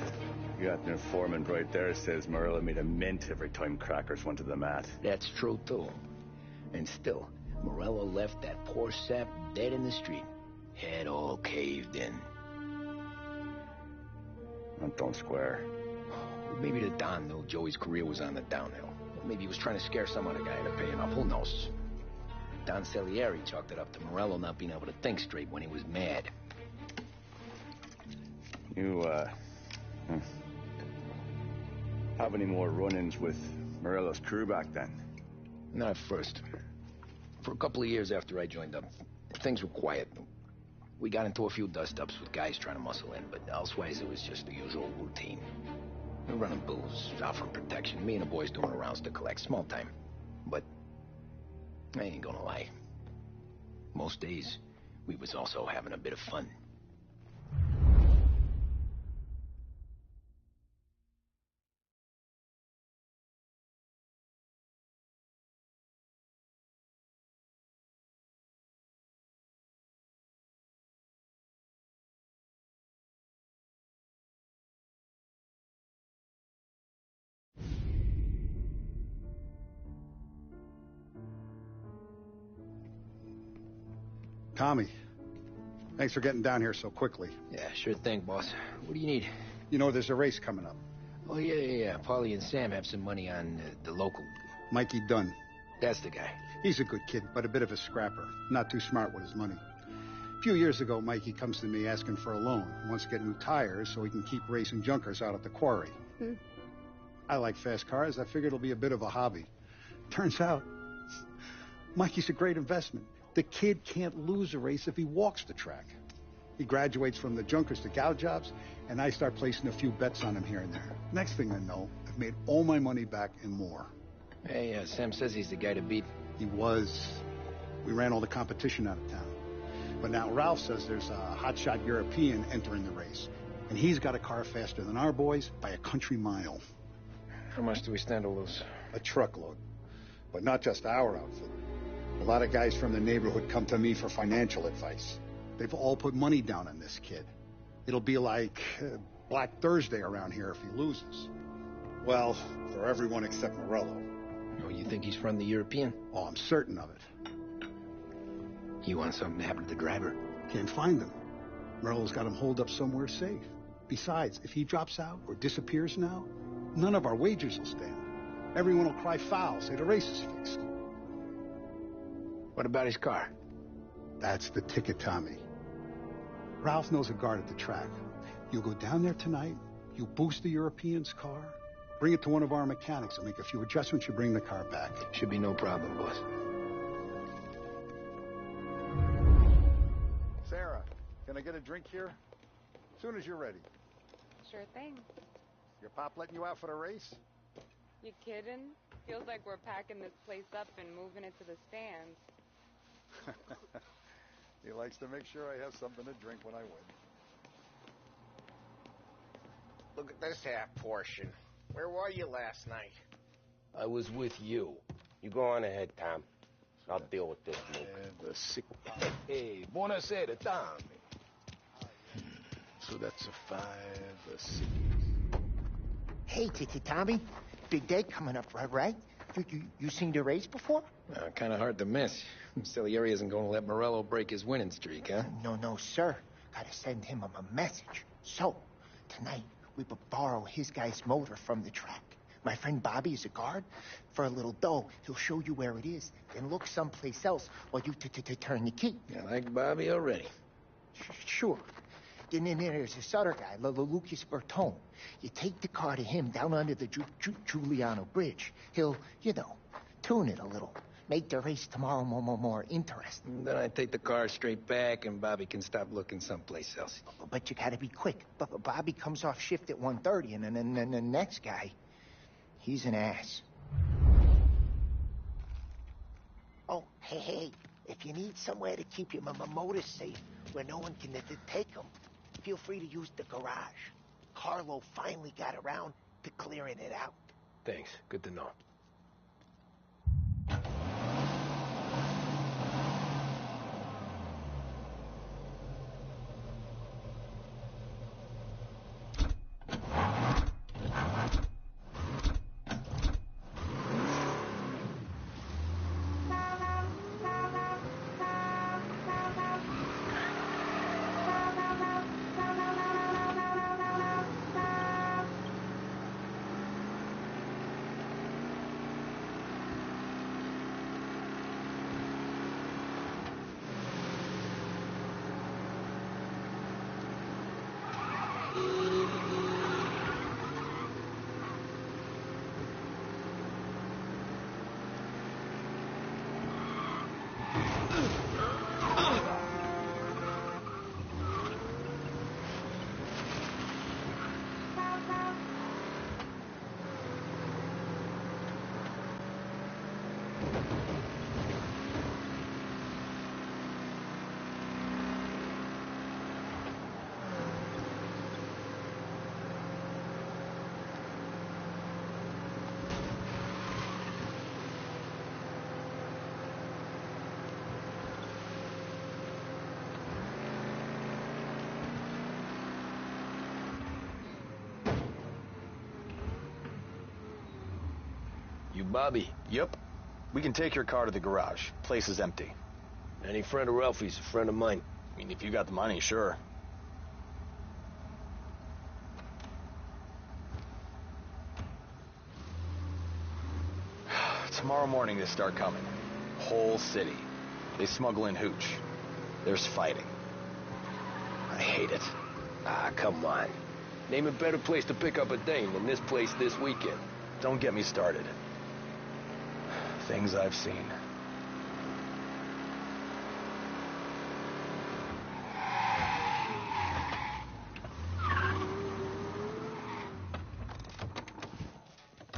You got an informant right there says Morello made a mint every time Crackers went to the mat. That's true, too. And still, Morello left that poor sap dead in the street. Head all caved in. That don't square. Maybe the Don knew Joey's career was on the downhill. Maybe he was trying to scare some other guy into paying up. Who knows? Don Salieri chalked it up to Morello not being able to think straight when he was mad. You, have any more run-ins with Morello's crew back then? Not at first. For a couple of years after I joined up, things were quiet. We got into a few dust-ups with guys trying to muscle in, but elsewise it was just the usual routine. We're running booze, offering protection, me and the boys doing rounds to collect, small time. But I ain't gonna lie. Most days, we was also having a bit of fun. Tommy, thanks for getting down here so quickly. Yeah, sure thing, boss. What do you need? You know, there's a race coming up. Oh, yeah. Paulie and Sam have some money on the local. Mikey Dunn. That's the guy. He's a good kid, but a bit of a scrapper. Not too smart with his money. A few years ago, Mikey comes to me asking for a loan. He wants to get new tires so he can keep racing junkers out at the quarry. I like fast cars. I figured it'll be a bit of a hobby. Turns out, Mikey's a great investment. The kid can't lose a race if he walks the track. He graduates from the junkers to gal jobs, and I start placing a few bets on him here and there. Next thing I know, I've made all my money back and more. Hey, Sam says he's the guy to beat. He was. We ran all the competition out of town. But now Ralph says there's a hotshot European entering the race, and he's got a car faster than our boys by a country mile. How much do we stand to lose? A truckload. But not just our outfit. A lot of guys from the neighborhood come to me for financial advice. They've all put money down on this kid. It'll be like Black Thursday around here if he loses. Well, for everyone except Morello. Oh, you think he's from the European? Oh, I'm certain of it. You want something to happen to the driver? Can't find him. Morello's got him holed up somewhere safe. Besides, if he drops out or disappears now, none of our wagers will stand. Everyone will cry foul, say the race is fixed. What about his car? That's the ticket, Tommy. Ralph knows a guard at the track. You'll go down there tonight, you boost the European's car, Bring it to one of our mechanics and make a few adjustments. You bring the car back. Should be no problem, boss. Sarah, can I get a drink here? As soon as you're ready. Sure thing. Your pop letting you out for the race? You kidding? Feels like we're packing this place up and moving it to the stands. He likes to make sure I have something to drink when I win. Look at this half portion. Where were you last night? I was with you. You go on ahead, Tom. I'll deal with this, Luke. Hey, buonasera, Tom. So that's a 5, a 6. Hey, Tommy. Big day coming up, right? You seen the race before? Kind of hard to miss. Salieri isn't going to let Morello break his winning streak, huh? No, sir. Gotta send him a message. So, tonight, we will borrow his guy's motor from the track. My friend Bobby is a guard. For a little dough, he'll show you where it is, then look someplace else while you turn the key. You like Bobby already? Sure. Then there's this other guy, Lucas Bertone. You take the car to him down under the Giuliano Bridge. He'll, tune it a little. Make the race tomorrow more interesting. Then I take the car straight back, and Bobby can stop looking someplace else. But you gotta be quick. Bobby comes off shift at 1:30, and then the next guy, he's an ass. Oh, hey, if you need somewhere to keep your motor safe where no one can take them, feel free to use the garage. Carlo finally got around to clearing it out. Thanks. Good to know. You Bobby? Yep. We can take your car to the garage. Place is empty. Any friend of Ralphie's a friend of mine. I mean, if you got the money, sure. Tomorrow morning they start coming. Whole city. They smuggle in hooch. There's fighting. I hate it. Ah, come on. Name a better place to pick up a dame than this place this weekend. Don't get me started. Things I've seen.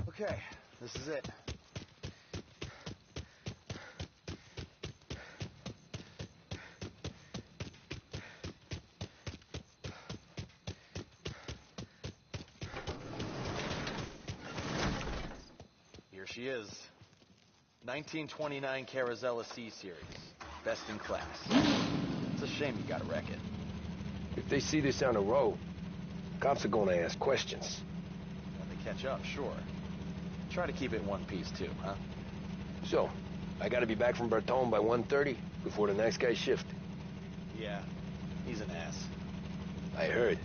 Okay, this is it. Here she is. 1929 Carazella C-Series. Best in class. It's a shame you gotta wreck it. If they see this on the road, cops are gonna ask questions. When they catch up, sure. Try to keep it in one piece, too, huh? So, I gotta be back from Bertone by 1:30 before the next guy's shift. Yeah, he's an ass. I heard.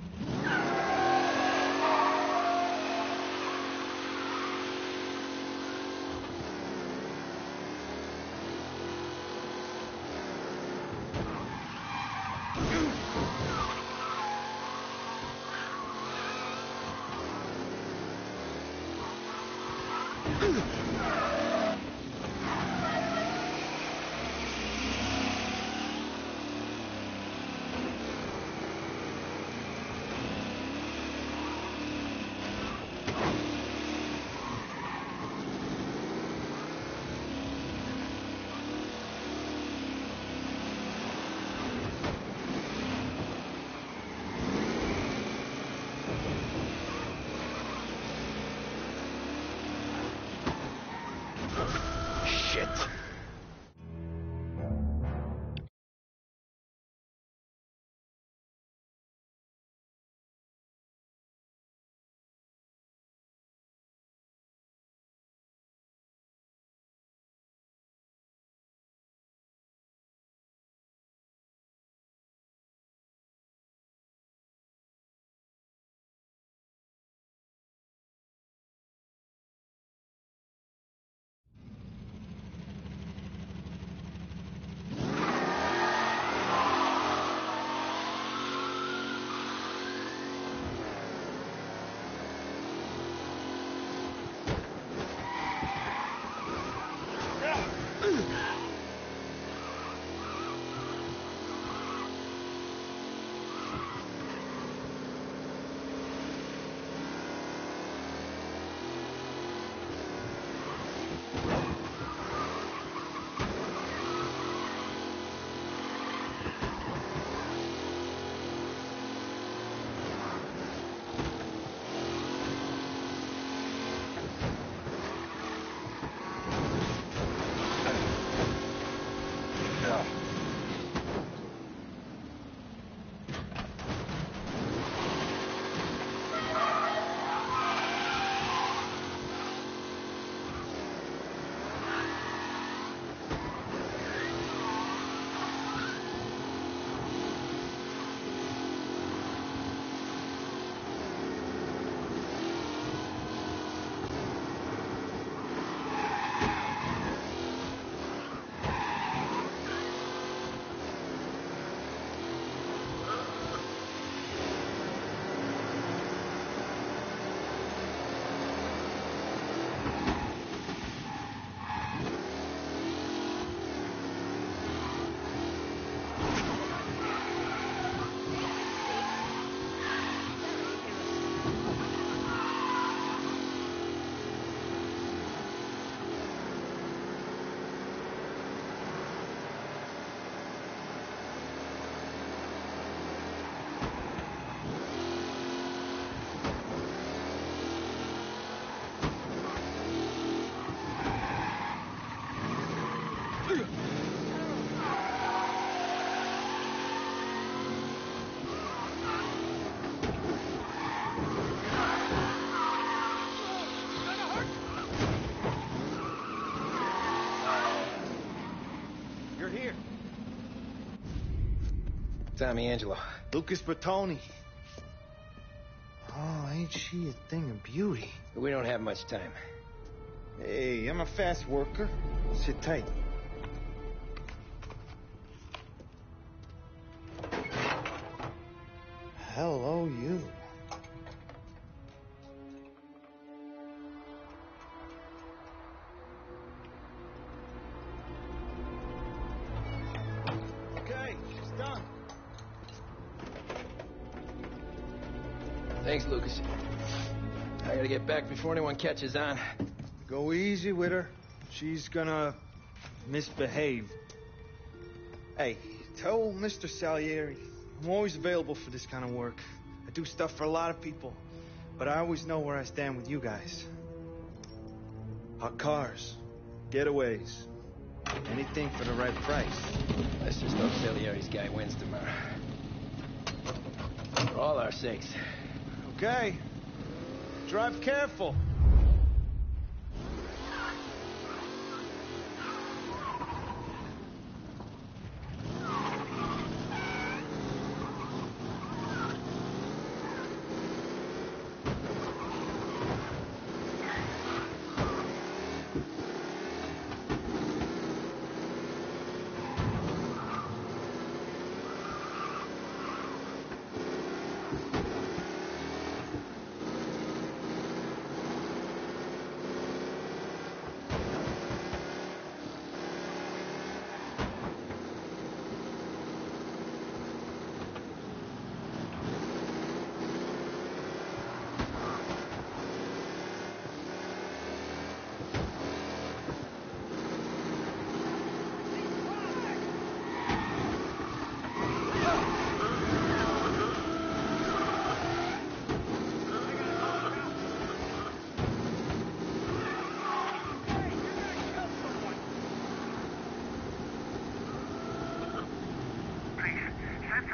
You're here. Tommy Angelo. Lucas Bertoni. Oh, ain't she a thing of beauty? We don't have much time. Hey, I'm a fast worker. Sit tight. Hello, you. Okay, she's done. Thanks, Lucas. I gotta get back before anyone catches on. Go easy with her. She's gonna misbehave. Hey, tell Mr. Salieri I'm always available for this kind of work. I do stuff for a lot of people, but I always know where I stand with you guys. Hot cars, getaways, anything for the right price. Let's just hope Salieri's guy wins tomorrow. For all our sakes. Okay. Drive careful.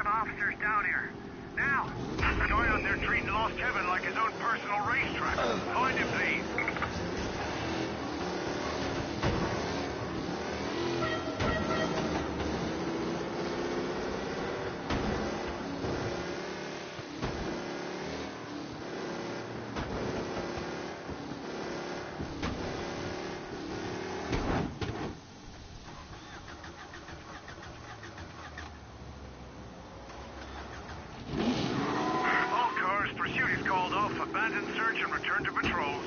Officers down here. Now! Going out there treating Lost Heaven like his own personal racetrack. Find him, please. Pursuit is called off. Abandon search and return to patrols.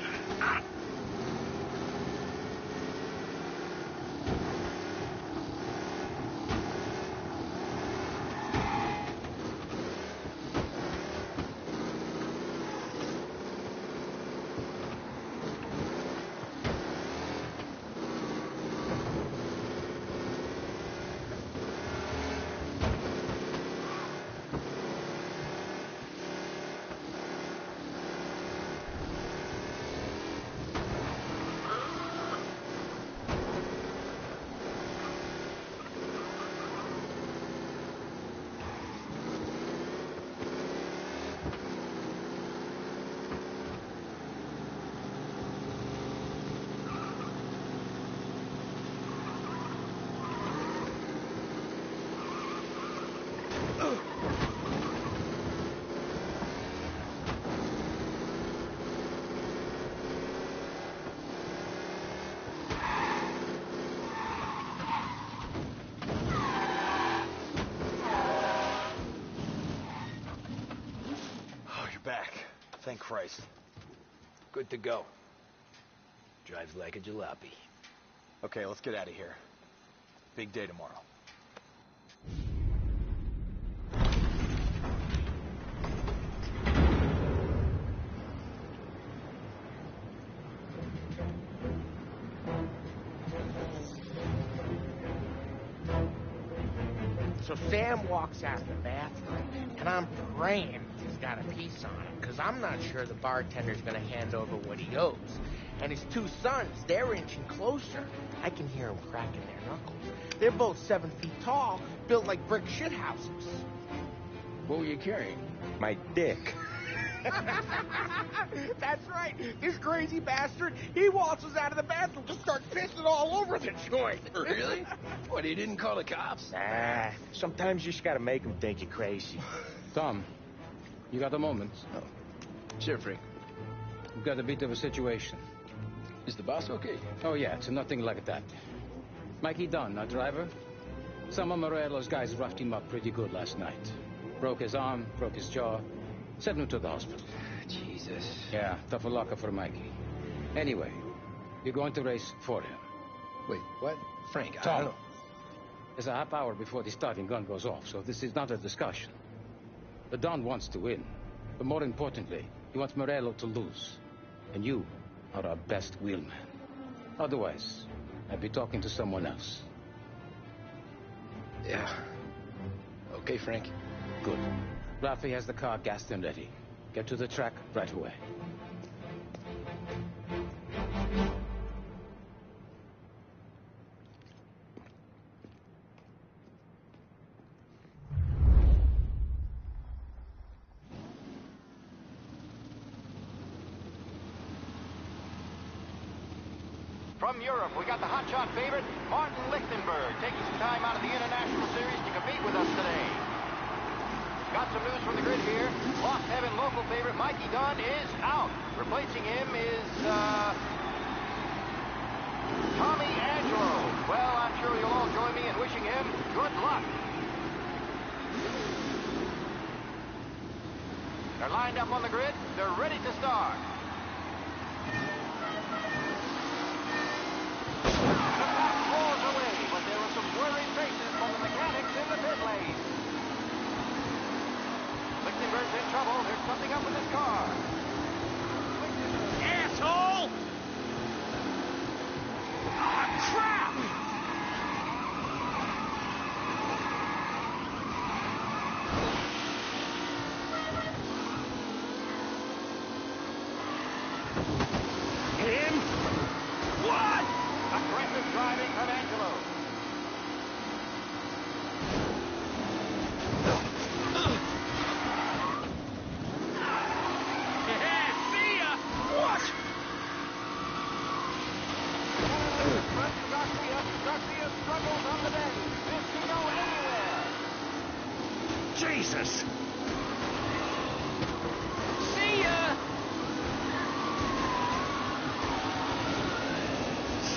Thank Christ. Good to go. Drives like a jalopy. Okay, let's get out of here. Big day tomorrow. So Sam walks out of the bathroom, and I'm praying he's got a piece on him, because I'm not sure the bartender's going to hand over what he owes. And his two sons, they're inching closer. I can hear them cracking their knuckles. They're both 7 feet tall, built like brick shithouses. What were you carrying? My dick. That's right. This crazy bastard, he waltzes out of the bathroom to start pissing all over the joint. Really? What, he didn't call the cops? Nah, sometimes you just gotta make them think you're crazy. Tom, you got a moment? Oh. Sure, Frank. We've got a bit of a situation. Is the boss okay? Oh, yeah, it's nothing like that. Mikey Dunn, our driver. Some of Morello's guys roughed him up pretty good last night. Broke his arm, broke his jaw. Sent him to the hospital. Jesus. Yeah, tough luck for Mikey. Anyway, you're going to race for him. Wait, what? Frank, I Tom, don't know. there's a half hour before the starting gun goes off, so this is not a discussion. The Don wants to win, but more importantly, he wants Morello to lose. And you are our best wheelman. Otherwise, I'd be talking to someone else. Yeah. Okay, Frank. Good. Rafi has the car gassed and ready. Get to the track right away. From Europe, we got the hotshot favorite, Martin Lichtenberg, taking some time out of the International Series to compete with us today. Got some news from the grid here. Lost Heaven local favorite Mikey Dunn is out. Replacing him is, Tommy Angelo. Well, I'm sure you'll all join me in wishing him good luck. They're lined up on the grid. They're ready to start. The pack roars away, but there are some worried faces from the mechanics in the pit lane. Lichtenberg's in trouble. There's something up with his car. Asshole! Ah, crap! Him? What? Aggressive driving from Angelo. See ya! What? Garcia struggles on the bend. This can go anywhere. Jesus! See ya!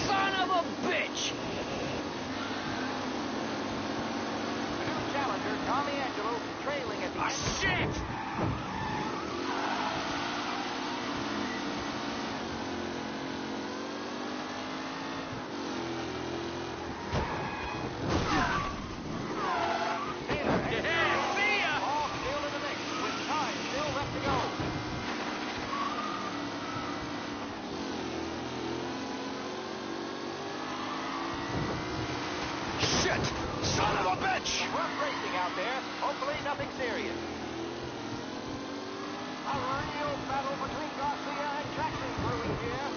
Son of a bitch! New challenger, Tommy Angelo, trailing at the end. Shit! All still in the mix, with time still left to go. Shit! Son of a bitch! Rough racing out there. Hopefully nothing serious. A real battle between Garcia and Jackson brewing here.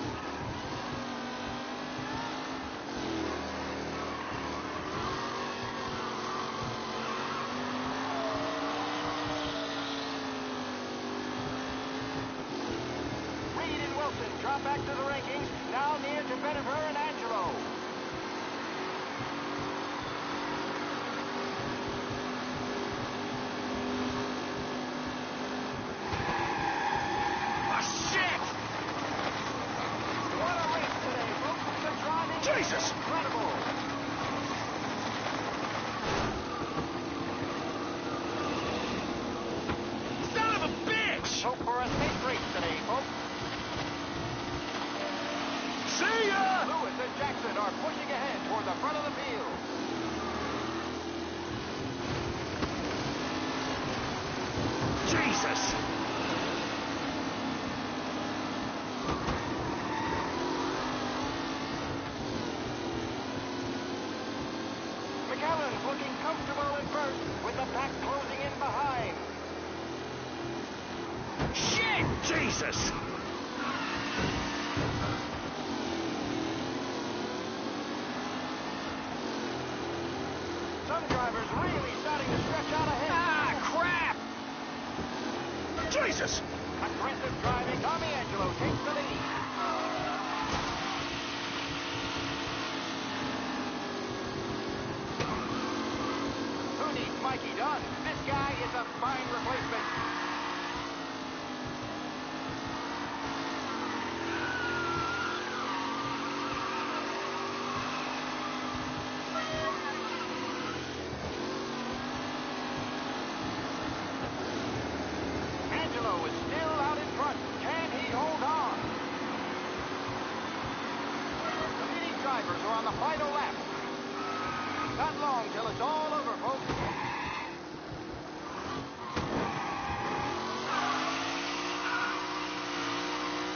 Reed and Wilson drop back to the rankings, now near to Bennifer and Angelo. Shit! What a race today, folks. The driving Jesus! is incredible. Son of a bitch! Hope for a safe race today, folks. See ya! Lewis and Jackson are pushing ahead toward the front of the field. Jesus! McAllen's looking comfortable in first, with the pack closing in behind. Shit! Jesus! Some drivers really starting to stretch out ahead. Ah, crap! Jesus! Aggressive driving. Tommy Angelo takes the lead. Who needs Mikey Dunn? This guy is a fine replacement. Angelo is still out in front. Can he hold on? The leading drivers are on the final lap. Not long till it's all over, folks.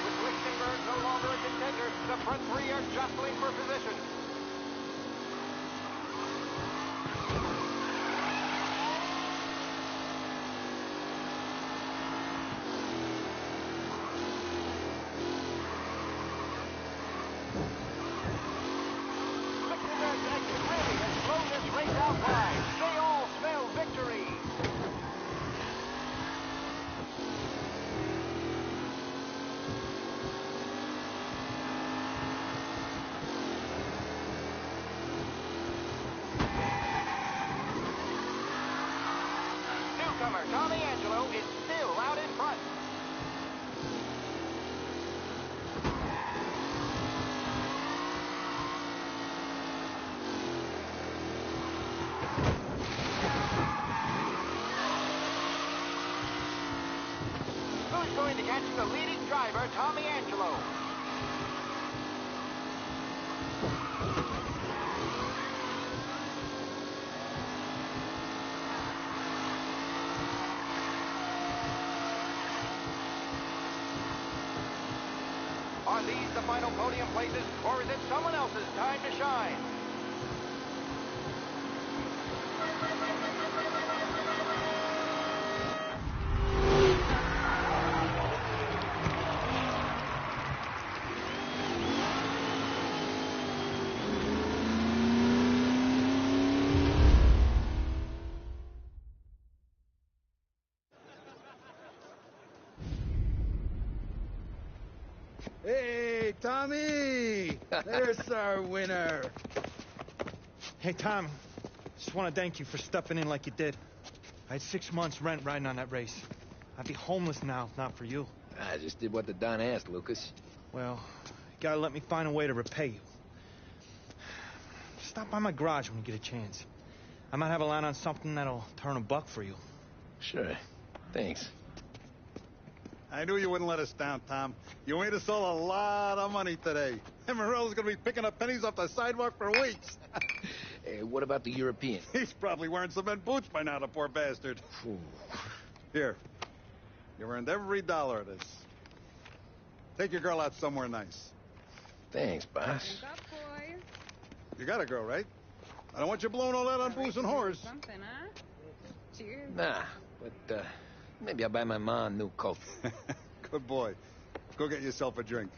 With Lichtenberg no longer a contender, the front three are jostling for position. Lichtenberg's exit really has blown this race out wide. They all smell victory. Newcomer Tommy Angelo is still out in front. Who's going to catch the leading driver, Tommy Angelo? Are these the final podium places, or is it someone else's time to shine? Hey, Tommy! There's our winner. Hey, Tom. Just want to thank you for stepping in like you did. I had 6 months rent riding on that race. I'd be homeless now if not for you. I just did what the Don asked, Lucas. Well, you gotta let me find a way to repay you. Stop by my garage when you get a chance. I might have a line on something that'll turn $1 for you. Sure. Thanks. I knew you wouldn't let us down, Tom. You made us all a lot of money today. And Morello's gonna be picking up pennies off the sidewalk for weeks. Hey, what about the European? He's probably wearing cement boots by now, the poor bastard. Here. You earned every dollar of this. Take your girl out somewhere nice. Thanks, boss. Drink up, boys. You got a girl, right? I don't want you blowing all that on booze and whores. Something, huh? Cheers. Nah, but, maybe I'll buy my ma a new coat. Good boy. Go get yourself a drink.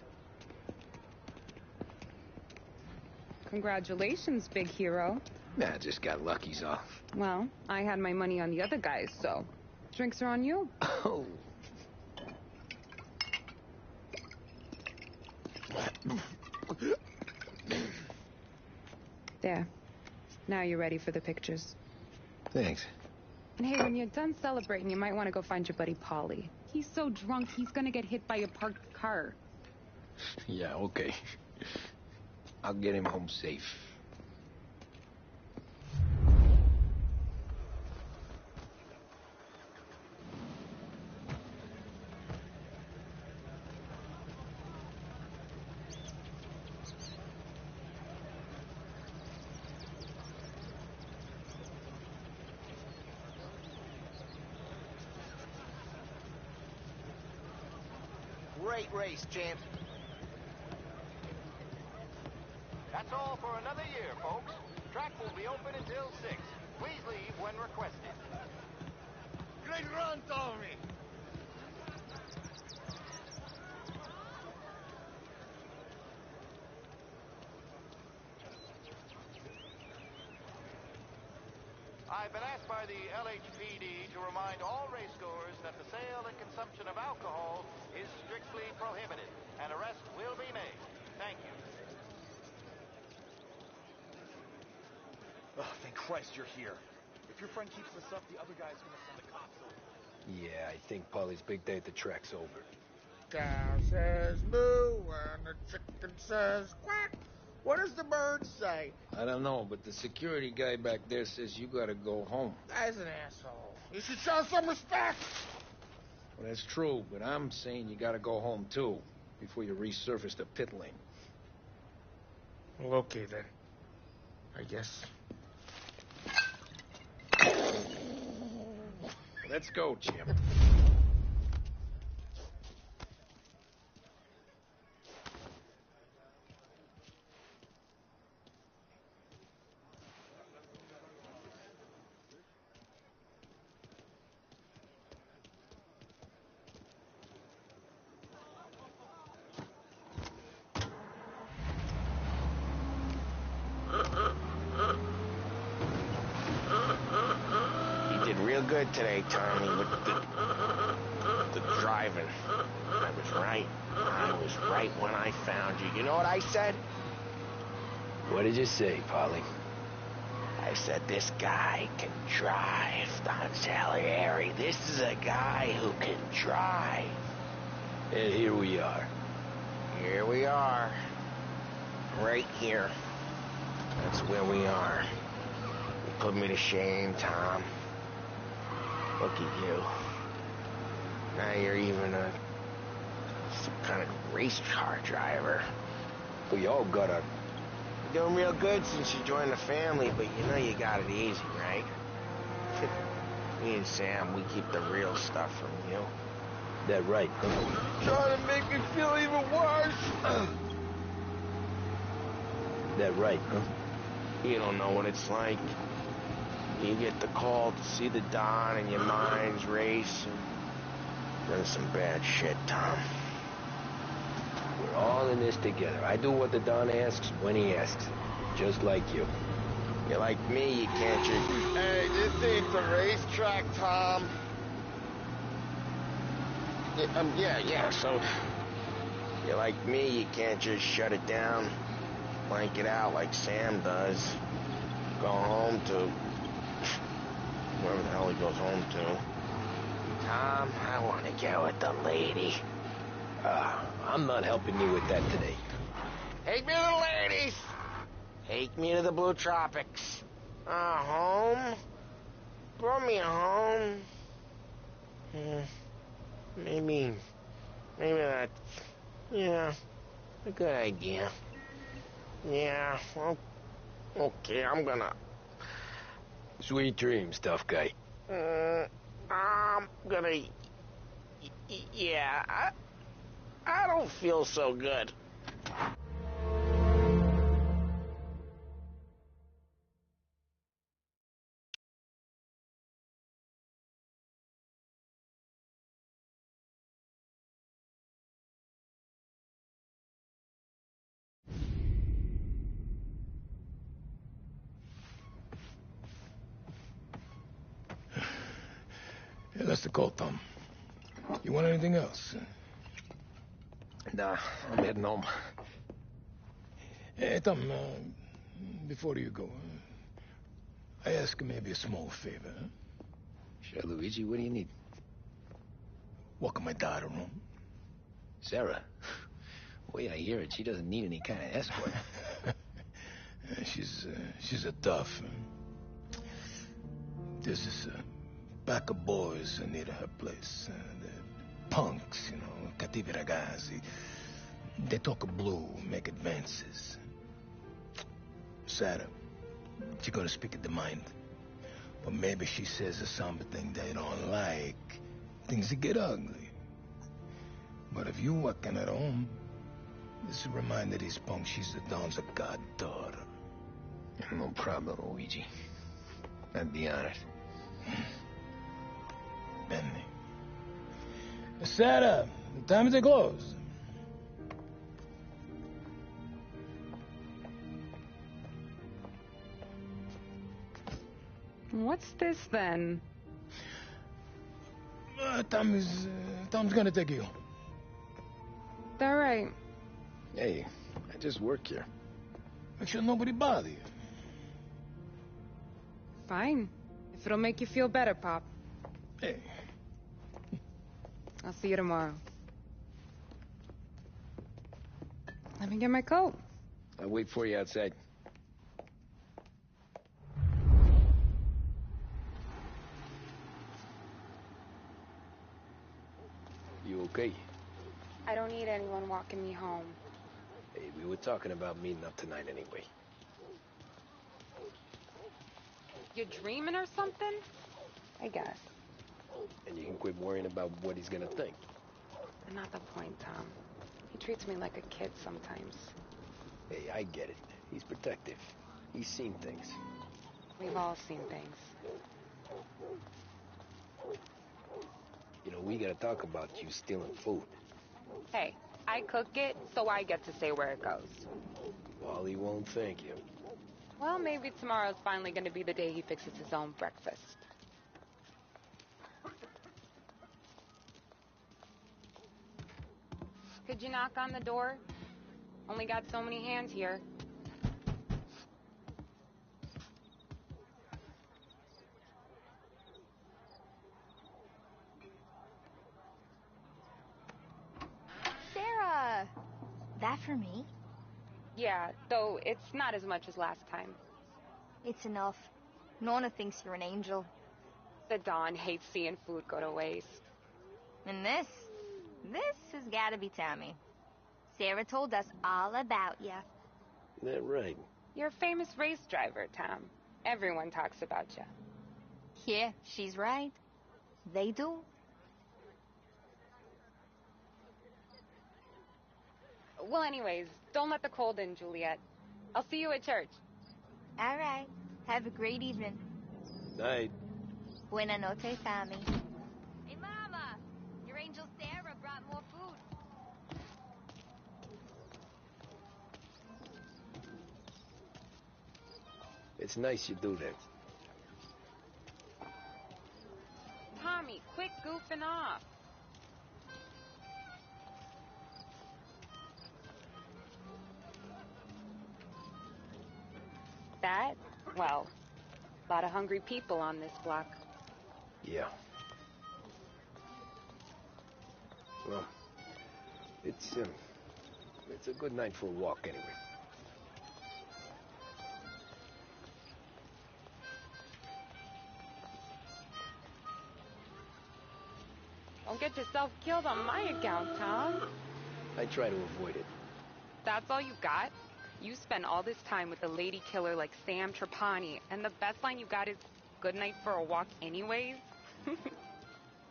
Congratulations, big hero. Nah, just got lucky's off. Well, I had my money on the other guys, so drinks are on you. Oh. There. Now you're ready for the pictures. Thanks. And hey, when you're done celebrating, you might want to go find your buddy Paulie. He's so drunk, he's gonna get hit by a parked car. Yeah, okay. I'll get him home safe. Great race, champ. That's all for another year, folks. Track will be open until 6. Please leave when requested. Great run, Tommy. I've been asked by the LHPD to remind all racegoers that the sale and consumption of alcohol is strictly prohibited. An arrest will be made. Thank you. Oh, thank Christ you're here. If your friend keeps this up, the other guy's gonna send the cops over. Yeah, I think Polly's big day at the track's over. Cow says moo and the chicken says quack. What does the bird say? I don't know, but the security guy back there says you gotta go home. Guy's an asshole. You should show some respect. Well, that's true, but I'm saying you gotta go home, too, before you resurface the pit lane. Well, okay, then. I guess. Let's go, Jim. You did real good today, Tommy, with the driving. I was right. I was right when I found you. You know what I said? What did you say, Polly? I said, this guy can drive, Don Salieri. This is a guy who can drive. And here we are. Here we are. Right here. That's where we are. You put me to shame, Tom. Look at you. Now you're even some kind of race car driver. We all got our... You're doing real good since you joined the family, but you know you got it easy, right? Me and Sam, we keep the real stuff from you. That right, huh? Trying to make me feel even worse. That right, huh? You don't know what it's like. You get the call to see the Don and your mind's race. And done some bad shit, Tom. We're all in this together. I do what the Don asks when he asks. Just like you. You're like me, you can't just... Hey, this ain't the racetrack, Tom. Yeah, so... You're like me, you can't just shut it down. Blank it out like Sam does. Go home to... wherever the hell he goes home to. Tom, I want to get with the lady. I'm not helping you with that today. Take me to the ladies! Take me to the Blue Tropics. Home? Brought me home. Maybe that's... Yeah, a good idea. Yeah, well, okay, I'm gonna... Sweet dreams, tough guy. I'm gonna... Yeah, I don't feel so good. Yeah, that's the call, Tom. You want anything else? Nah, I'm heading home. Hey, Tom, before you go, I ask maybe a small favor, huh? Sure, Luigi, what do you need? Walk my daughter home. Sarah? Way I hear it, she doesn't need any kind of escort. She's a tough. There's this pack of boys near her place. The punks, you know, cattivi ragazzi. They talk blue, make advances. Sarah, she's gonna speak at the mind. But maybe she says something they don't like. Things get ugly. But if you walking at home, this reminder these punks she's the Don's a goddaughter. No problem, Luigi. I'd be honored. Benny. Sarah, the time to close. What's this then? Tom's gonna take you. All right. Hey, I just work here. Make sure nobody bother you. Fine. If it'll make you feel better, Pop. Hey. I'll see you tomorrow. Let me get my coat. I'll wait for you outside. You okay? I don't need anyone walking me home. Hey, we were talking about meeting up tonight anyway. You dreaming or something? I guess. And you can quit worrying about what he's gonna think. Not the point, Tom. He treats me like a kid sometimes. Hey, I get it. He's protective. He's seen things. We've all seen things. You know, we gotta talk about you stealing food. Hey, I cook it, so I get to say where it goes. Wally won't thank you. Well, maybe tomorrow's finally going to be the day he fixes his own breakfast. Could you knock on the door? Only got so many hands here. Sarah! That for me? Yeah, though it's not as much as last time. It's enough. Nona thinks you're an angel. The Don hates seeing food go to waste. And this has gotta be Tommy. Sarah told us all about you. That right? You're a famous race driver, Tom. Everyone talks about you. Yeah, she's right. They do. Well, anyways, don't let the cold in, Juliet. I'll see you at church. All right. Have a great evening. Night. Buena noche, Tommy. Hey, Mama! Your angel Sarah brought more food. It's nice you do that. Tommy, quit goofing off. That? Well, a lot of hungry people on this block. Yeah. Well, it's a good night for a walk anyway. Don't get yourself killed on my account, Tom. I try to avoid it. That's all you got? You spend all this time with a lady killer like Sam Trapani, and the best line you got is, good night for a walk anyways?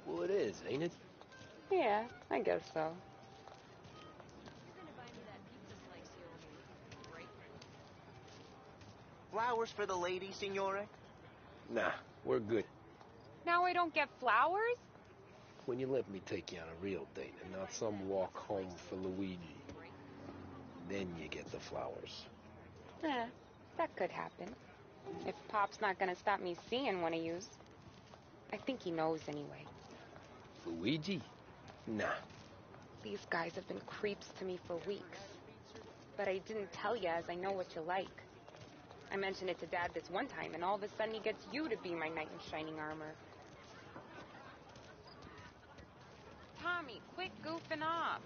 Well, it is, ain't it? Yeah, I guess so. Flowers for the lady, signore? Nah, we're good. Now I don't get flowers? When you let me take you on a real date and not some walk home for Luigi, then you get the flowers. That could happen. If Pop's not gonna stop me seeing one of yous. I think he knows anyway. Luigi? Nah. These guys have been creeps to me for weeks. But I didn't tell you as I know what you like. I mentioned it to Dad this one time, and all of a sudden he gets you to be my knight in shining armor. Tommy, quit goofing off.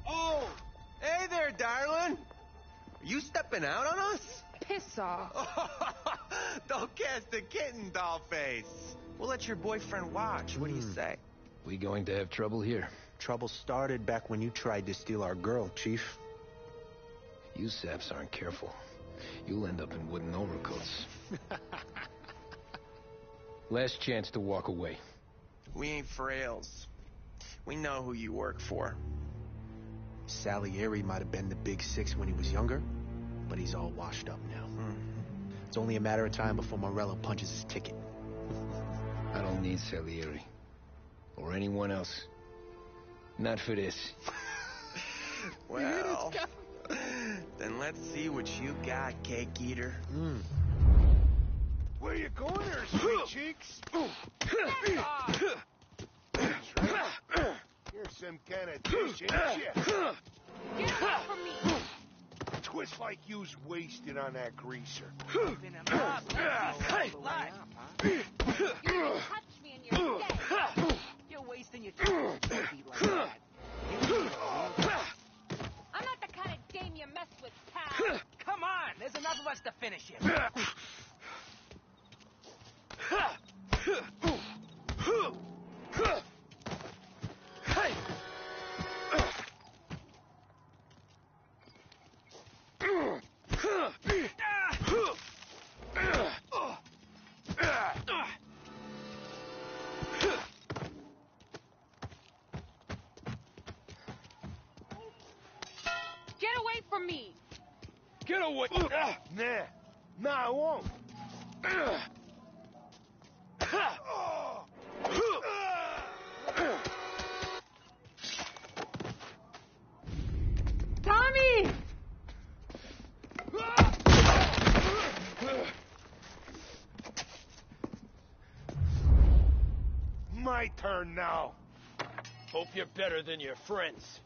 Oh! Hey there, darling! You stepping out on us? Piss off. Don't cast the kitten, dollface. We'll let your boyfriend watch. What do you say? We going to have trouble here? Trouble started back when you tried to steal our girl, Chief. You saps aren't careful. You'll end up in wooden overcoats. Last chance to walk away. We ain't frails. We know who you work for. Salieri might have been the big six when he was younger, but he's all washed up now. It's only a matter of time before Morello punches his ticket. I don't need Salieri. Or anyone else. Not for this. Well, then let's see what you got, cake eater. Where you going there, sweet cheeks? That's right. You're some kind of dish, ain't you? Get away from me! Twist like you's wasted on that greaser. You didn't touch me and you're dead. You're wasting your time like that. I'm not the kind of dame you mess with, pal. Come on, there's enough of us to finish him. Get away from me! Get away! Nah, I won't. Tommy! My turn now. Hope you're better than your friends.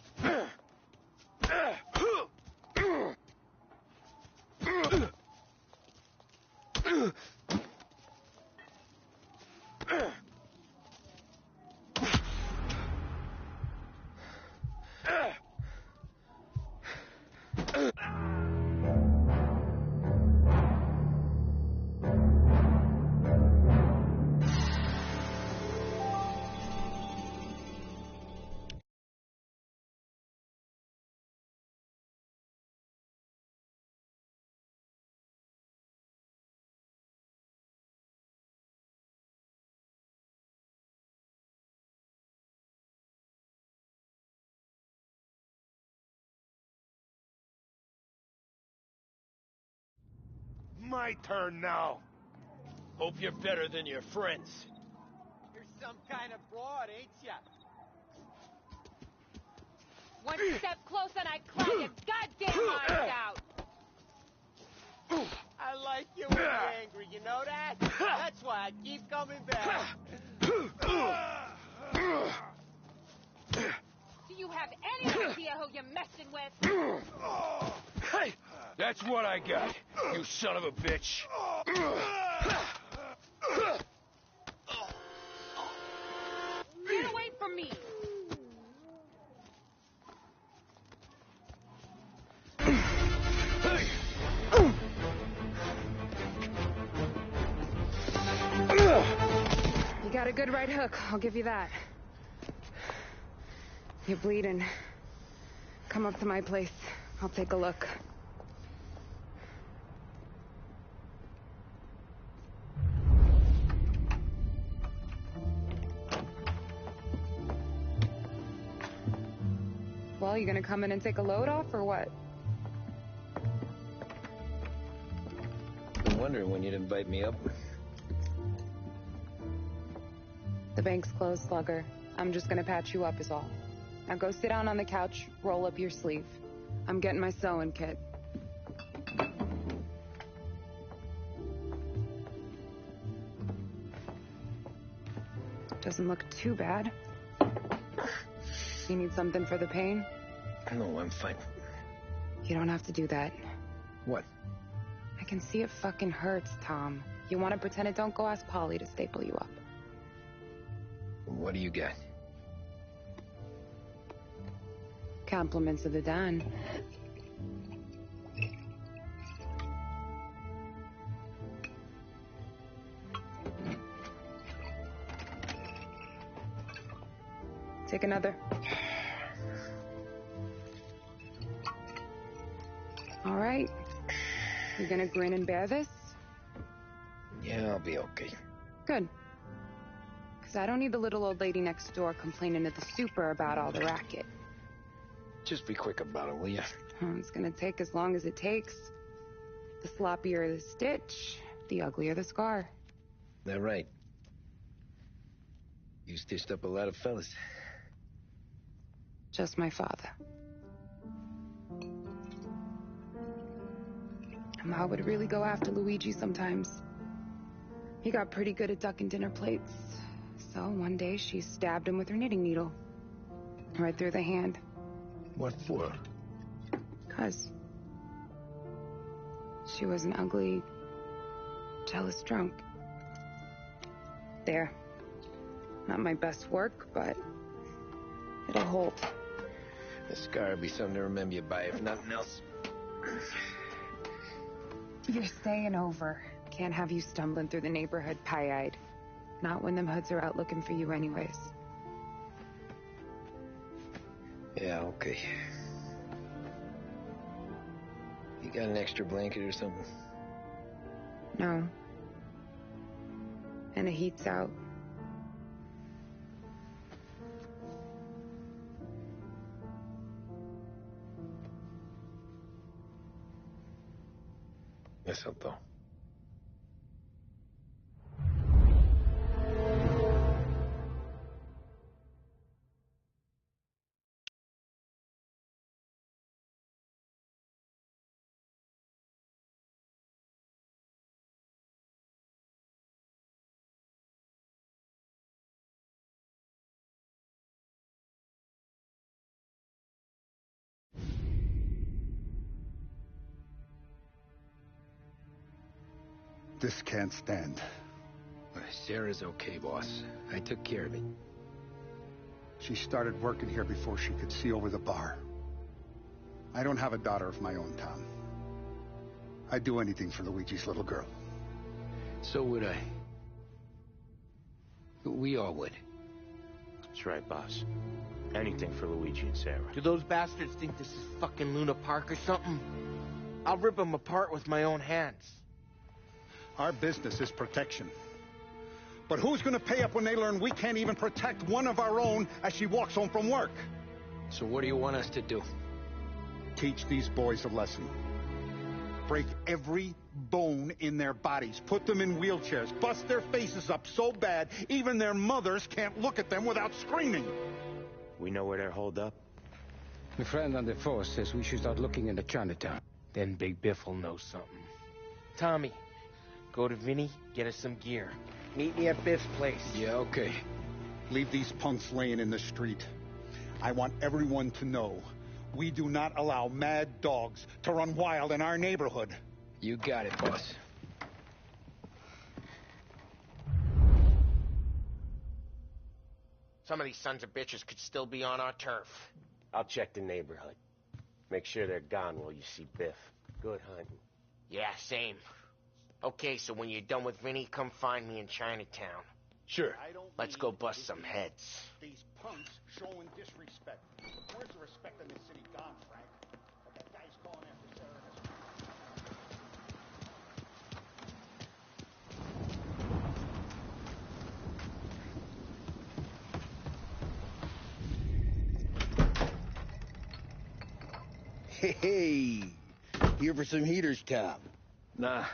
My turn now. Hope you're better than your friends. You're some kind of broad, ain't ya? One step closer and I cry your goddamn eyes out! I like you when you're angry, you know that? That's why I keep coming back. Do you have any idea who you're messing with? Hey, that's what I got, you son of a bitch. Get away from me! You got a good right hook, I'll give you that. You're bleeding. Come up to my place. I'll take a look. Well, you gonna come in and take a load off, or what? Been wondering when you'd invite me up. The bank's closed, Slugger. I'm just gonna patch you up is all. Now go sit down on the couch, roll up your sleeve. I'm getting my sewing kit. Doesn't look too bad. You need something for the pain? No, I'm fine. You don't have to do that. What? I can see it fucking hurts, Tom. You want to pretend it don't go ask Polly to staple you up. What do you got? Compliments of the Don. Take another. All right. You gonna grin and bear this? Yeah, I'll be okay. Good. Because I don't need the little old lady next door complaining to the super about all the racket. Just be quick about it, will ya? It's gonna take as long as it takes. The sloppier the stitch, the uglier the scar. That right. You stitched up a lot of fellas. Just my father. Ma would really go after Luigi sometimes. He got pretty good at ducking dinner plates. So one day she stabbed him with her knitting needle. Right through the hand. What for? 'Cause she was an ugly, jealous drunk. There. Not my best work, but it'll hold. The scar will be something to remember you by, if nothing else. You're staying over. Can't have you stumbling through the neighborhood pie-eyed. Not when them hoods are out looking for you anyways. Yeah, okay. You got an extra blanket or something? No. And the heat's out. Eso todo. This can't stand. Sarah's okay, boss. I took care of it. She started working here before she could see over the bar. I don't have a daughter of my own, Tom. I'd do anything for Luigi's little girl. So would I. We all would. That's right, boss. Anything for Luigi and Sarah. Do those bastards think this is fucking Luna Park or something? I'll rip them apart with my own hands. Our business is protection. But who's gonna pay up when they learn we can't even protect one of our own as she walks home from work? So what do you want us to do? Teach these boys a lesson. Break every bone in their bodies. Put them in wheelchairs. Bust their faces up so bad, even their mothers can't look at them without screaming. We know where they're holed up? The friend on the force says we should start looking into Chinatown. Then Big Biff will know something. Tommy, go to Vinny, get us some gear. Meet me at Biff's place. Yeah, okay. Leave these punks laying in the street. I want everyone to know we do not allow mad dogs to run wild in our neighborhood. You got it, boss. Some of these sons of bitches could still be on our turf. I'll check the neighborhood. Make sure they're gone while you see Biff. Good hunting. Yeah, same. Okay, so when you're done with Vinny, come find me in Chinatown. Sure. Let's go bust some heads. These punks showing disrespect. Where's the respect in this city gone, Frank? That guy's calling after Sarah and his... Hey, here for some heaters, Tom? Nah,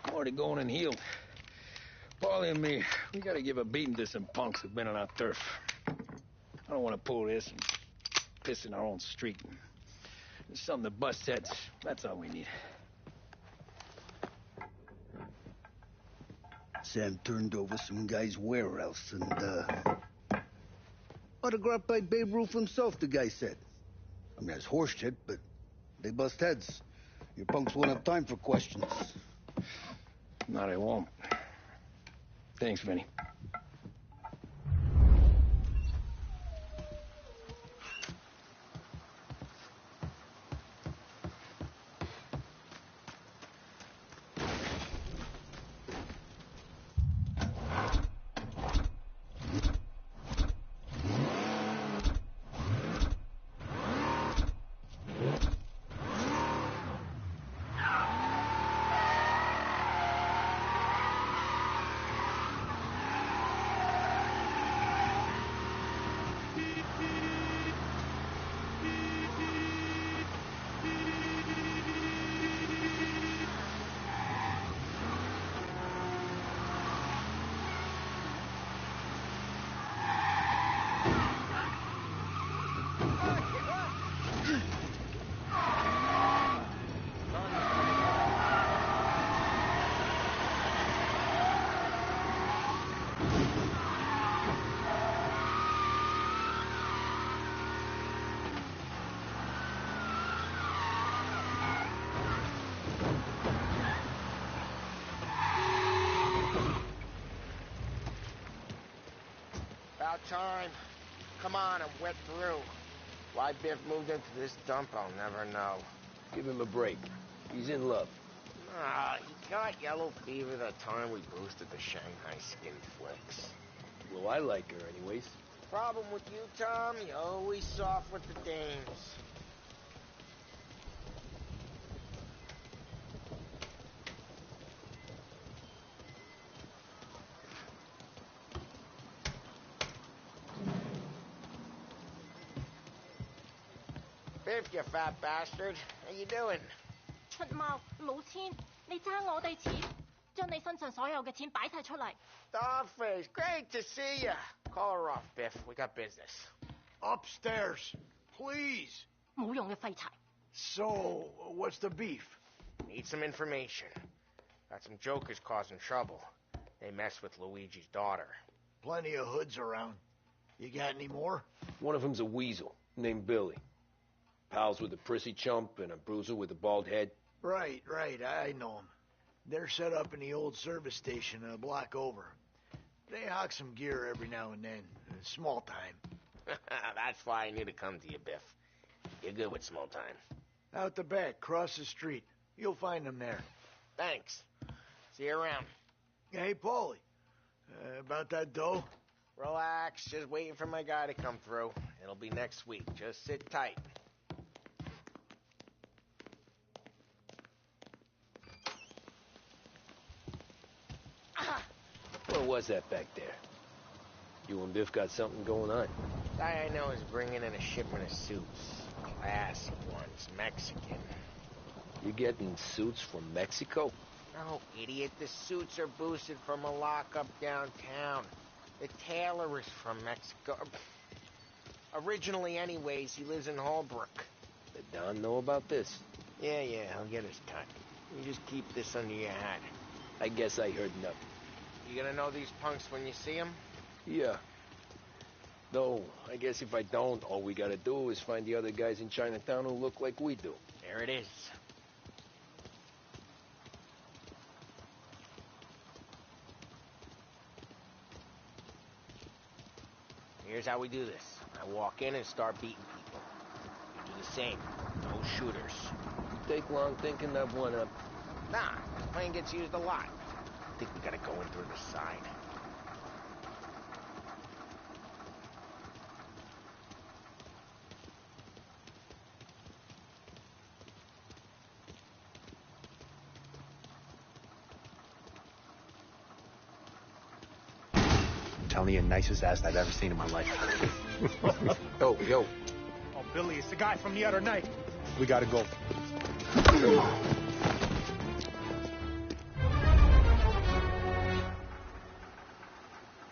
I'm already going and healed. Paulie and me, we gotta give a beating to some punks who've been on our turf. I don't want to pull this and piss in our own street. There's something to bust heads. That's all we need. Sam turned over some guy's warehouse and, autographed by Babe Ruth himself, the guy said. I mean, that's horse shit, but they bust heads. Your punks won't have time for questions. No, they won't. Thanks, Vinny. About time. Come on, I'm wet through. Why Biff moved into this dump, I'll never know. Give him a break. He's in love. Ah, he got yellow fever that time we boosted the Shanghai skin flicks. Well, I like her anyways. Problem with you, Tom, you're always soft with the dames. Biff, you fat bastard. How you doing? 出貓老千，你爭我哋錢，將你身上所有嘅錢擺晒出嚟。Dollface, great to see you. Call her off, Biff. We got business. Upstairs, please. 冇用嘅廢柴。So, what's the beef? Need some information. Got some jokers causing trouble. They mess with Luigi's daughter. Plenty of hoods around. You got any more? One of them's a weasel named Billy. Pals with a prissy chump and a bruiser with a bald head. Right, I know them. They're set up in the old service station a block over. They hawk some gear every now and then. Small time. That's why I knew to come to you, Biff. You're good with small time. Out the back, cross the street. You'll find them there. Thanks. See you around. Hey, Paulie. About that dough? Relax. Just waiting for my guy to come through. It'll be next week. Just sit tight. What was that back there? You and Biff got something going on. Guy I know is bringing in a shipment of suits. Classy ones. Mexican. You getting suits from Mexico? No, idiot. The suits are boosted from a lockup downtown. The tailor is from Mexico. Originally, anyways, he lives in Holbrook. Did Don know about this? Yeah, he'll get his cut. You just keep this under your hat. I guess I heard nothing. You gonna know these punks when you see them? Yeah. Though, I guess if I don't, all we gotta do is find the other guys in Chinatown who look like we do. There it is. Here's how we do this. I walk in and start beating people. You do the same. No shooters. You take long thinking that one up? Nah, this plane gets used a lot. I think we gotta go in through the side. I'm telling you, nicest ass I've ever seen in my life. Yo. Oh, Billy, it's the guy from the other night. We gotta go.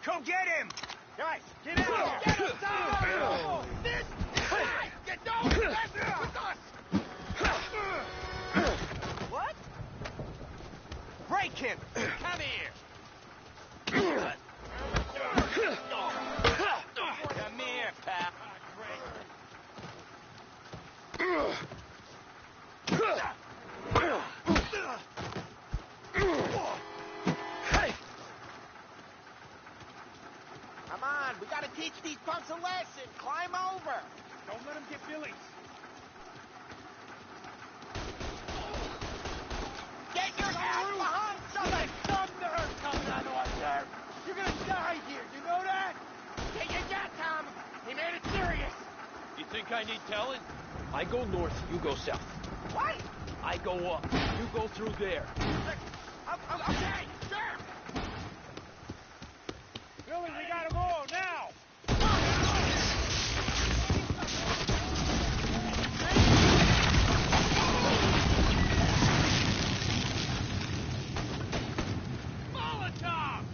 Come get him! Guys, get out! Get him down! This guy! Get down! With us! What? Break him! Come here! Come here, pal. Come on, we gotta teach these punks a lesson. Climb over. Don't let him get Billy's. Get your ass behind something. Thunder coming out of there. You're gonna die here. You know that? Get your jet, Tom. He made it serious. You think I need telling? I go north, you go south. What? I go up. You go through there. Okay, sure. Billy, we gotta go now. Molotov!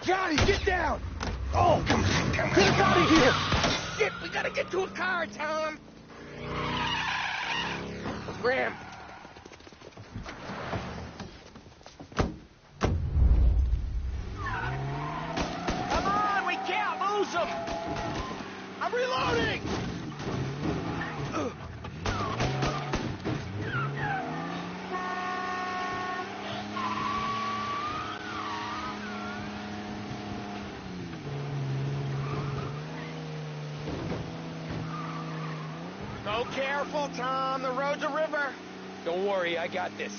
Johnny, get down! Oh, come on. Get us out of here! Shit, we gotta get to a car, Tom! Graham! Come on, we can't lose him! I'm reloading! Go careful, Tom. The road's a river. Don't worry, I got this.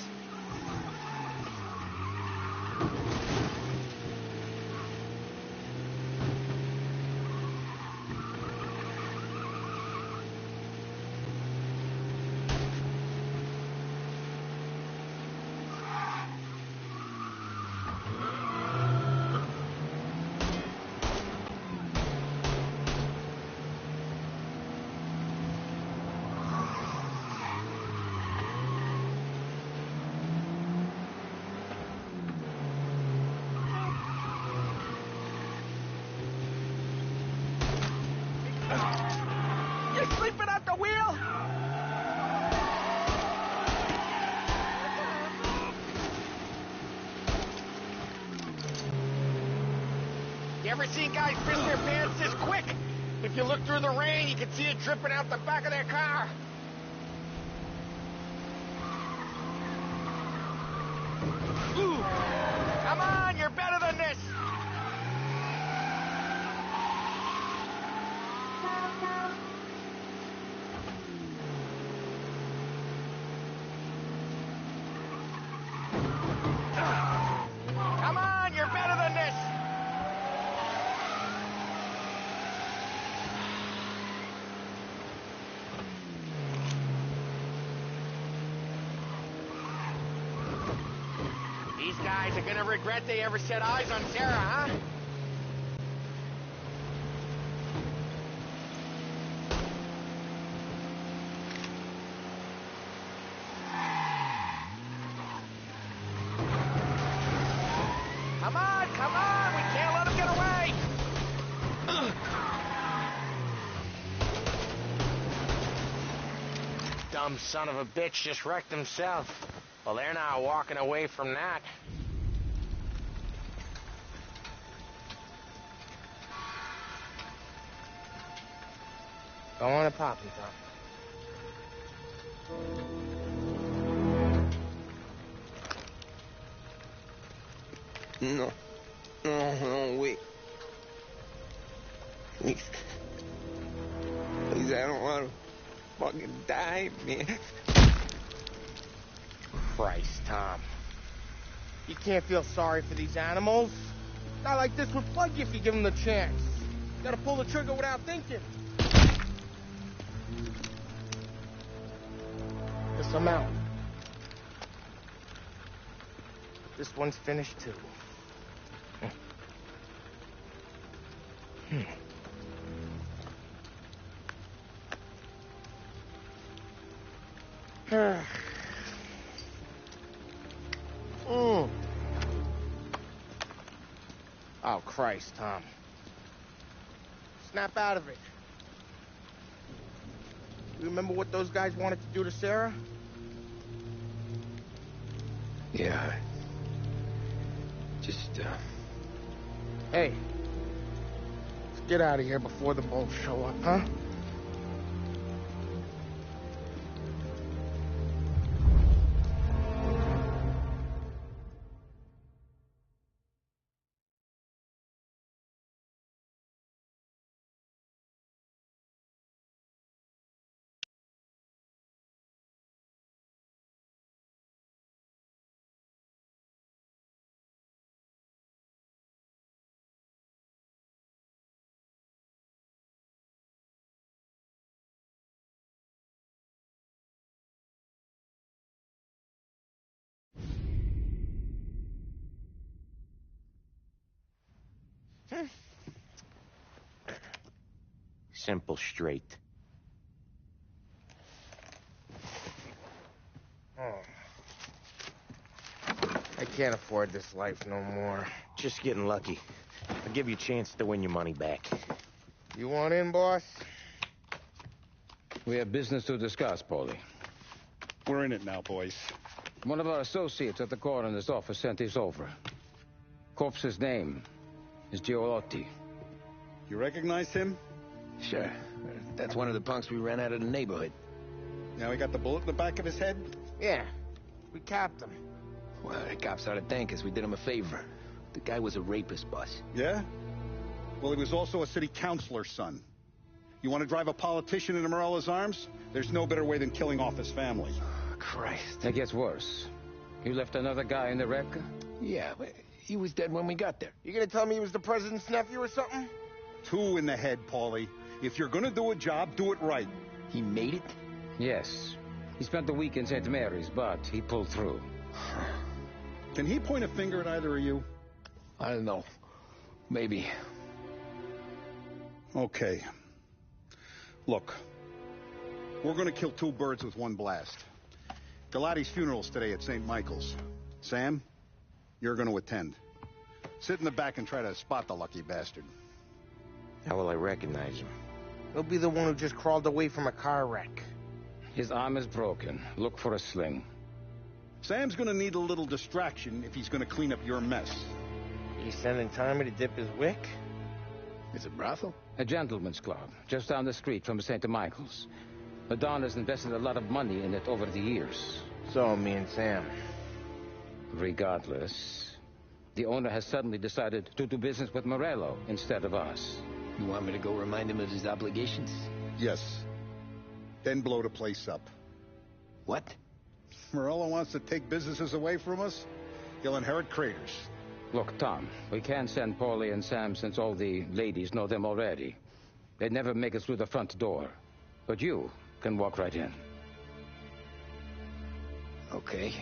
You sleeping at the wheel? You ever seen guys piss their pants this quick? If you look through the rain, you can see it dripping out the back of their car. Ooh. Come on, you're better than this. Come on, you're better than this. These guys are gonna regret they ever set eyes on Sarah, huh? Come on, we can't let him get away! Dumb son of a bitch just wrecked himself. Well, they're not walking away from that. Go on and pop him, Tom. No. No, wait. Please. Please, I don't want to fucking die, man. Christ, Tom. You can't feel sorry for these animals. Not like this would plug you if you give them the chance. You gotta pull the trigger without thinking. Guess I'm out. This one's finished, too. Oh, Christ, Tom. Snap out of it. You remember what those guys wanted to do to Sarah? Yeah. Just, Hey. Let's get out of here before the bulls show up, huh? Simple, straight. I can't afford this life no more. Just getting lucky. give you a chance to win your money back. You want in, boss? We have business to discuss, Paulie. We're in it now, boys. One of our associates at the coroner's office sent this over. Corpse's name is Giolotti. You recognize him? Sure. That's one of the punks we ran out of the neighborhood. Now he got the bullet in the back of his head? Yeah. We capped him. Well, the cops ought to thank us. We did him a favor. The guy was a rapist, boss. Yeah? Well, he was also a city councilor's son. You want to drive a politician into Morella's arms? There's no better way than killing off his family. Oh, Christ. It gets worse. You left another guy in the wreck? Yeah, but he was dead when we got there. You gonna tell me he was the president's nephew or something? 2 in the head, Paulie. If you're gonna do a job, do it right. He made it? Yes. He spent the week in St. Mary's, but he pulled through. Can he point a finger at either of you? I don't know. Maybe. Okay. Look. We're gonna kill 2 birds with 1 blast. Galati's funeral's today at St. Michael's. Sam, you're gonna attend. Sit in the back and try to spot the lucky bastard. How will I recognize him? He'll be the one who just crawled away from a car wreck. His arm is broken. Look for a sling. Sam's gonna need a little distraction if he's gonna clean up your mess. He's sending Tommy to dip his wick? It's a brothel? A gentleman's club, just down the street from St. Michael's. Madonna's invested a lot of money in it over the years. So, me and Sam. Regardless, the owner has suddenly decided to do business with Morello instead of us. You want me to go remind him of his obligations? Yes. Then blow the place up. What? Morello wants to take businesses away from us? He'll inherit craters. Look, Tom, we can't send Paulie and Sam since all the ladies know them already. They'd never make it through the front door. But you can walk right in. Okay.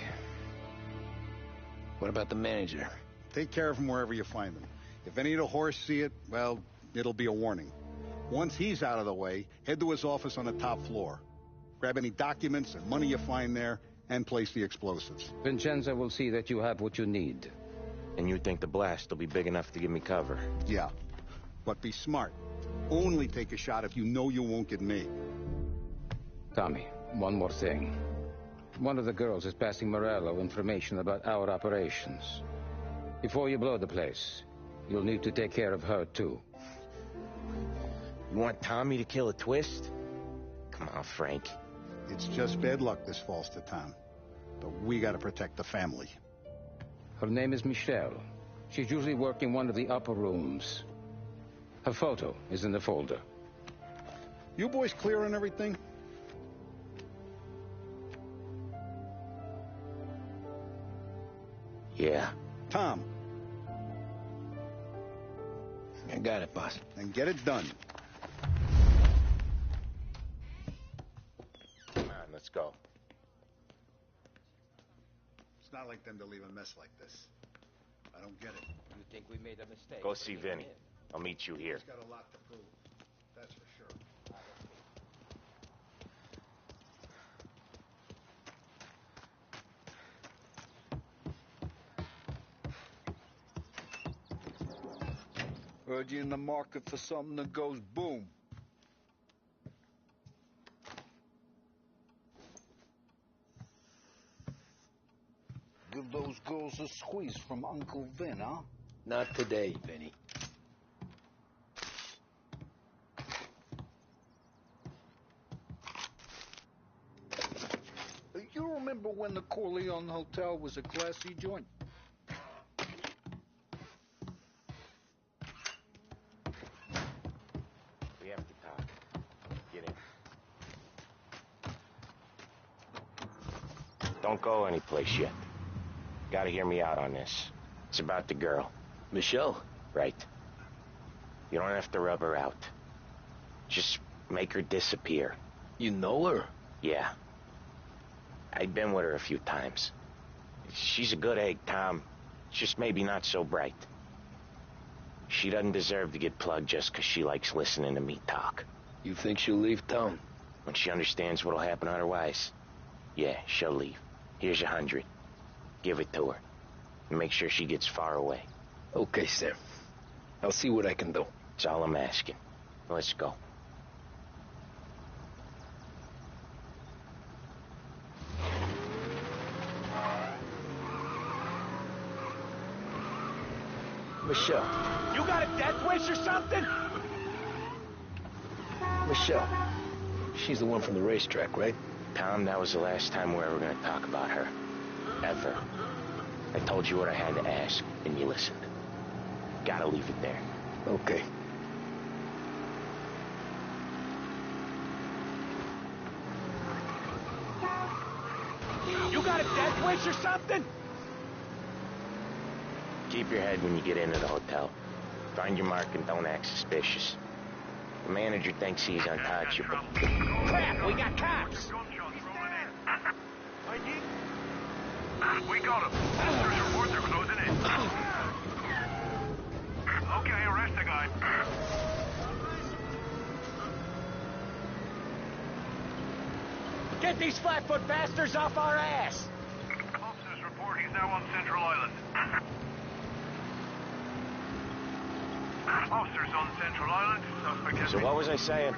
What about the manager? Take care of him wherever you find him. If any of the whores see it, well, it'll be a warning. Once he's out of the way, head to his office on the top floor. Grab any documents and money you find there, and place the explosives. Vincenzo will see that you have what you need. And you think the blast will be big enough to give me cover? Yeah. But be smart. Only take a shot if you know you won't get me. Tommy, one more thing. One of the girls is passing Morello information about our operations. Before you blow the place, you'll need to take care of her, too. You want Tommy to kill a twist? Come on, Frank. It's just bad luck this falls to Tom. But we gotta protect the family. Her name is Michelle. She's usually working one of the upper rooms. Her photo is in the folder. You boys clear on everything? Yeah. Tom. I got it, boss. Then get it done. Come on, let's go. It's not like them to leave a mess like this. I don't get it. You think we made a mistake? Go see Vinny. I'll meet you here. He's got a lot to prove. That's for sure. Heard you in the market for something that goes boom. Give those girls a squeeze from Uncle Vin, huh? Not today, Vinny. You remember when the Corleone Hotel was a classy joint? We have to talk. Get in. Don't go anyplace yet. Gotta hear me out on this. It's about the girl. Michelle? Right. You don't have to rub her out. Just make her disappear. You know her? Yeah. I've been with her a few times. She's a good egg, Tom. Just maybe not so bright. She doesn't deserve to get plugged just because she likes listening to me talk. You think she'll leave town? When she understands what'll happen otherwise, yeah, she'll leave. Here's 100. Give it to her. And make sure she gets far away. Okay, Sam. I'll see what I can do. That's all I'm asking. Let's go. Michelle. You got a death wish or something? Michelle. She's the one from the racetrack, right? Tom, that was the last time we were ever going to talk about her. Ever. I told you what I had to ask, and you listened. Gotta leave it there. Okay. You got a death wish or something? Keep your head when you get into the hotel. Find your mark and don't act suspicious. The manager thinks he's untouchable. Crap, we got cops! We got him. Officers report they're closing in. Okay, arrest the guy. Get these flat-foot bastards off our ass! Officers report he's now on Central Island. Officers on Central Island. Suspect has So been... what was I saying?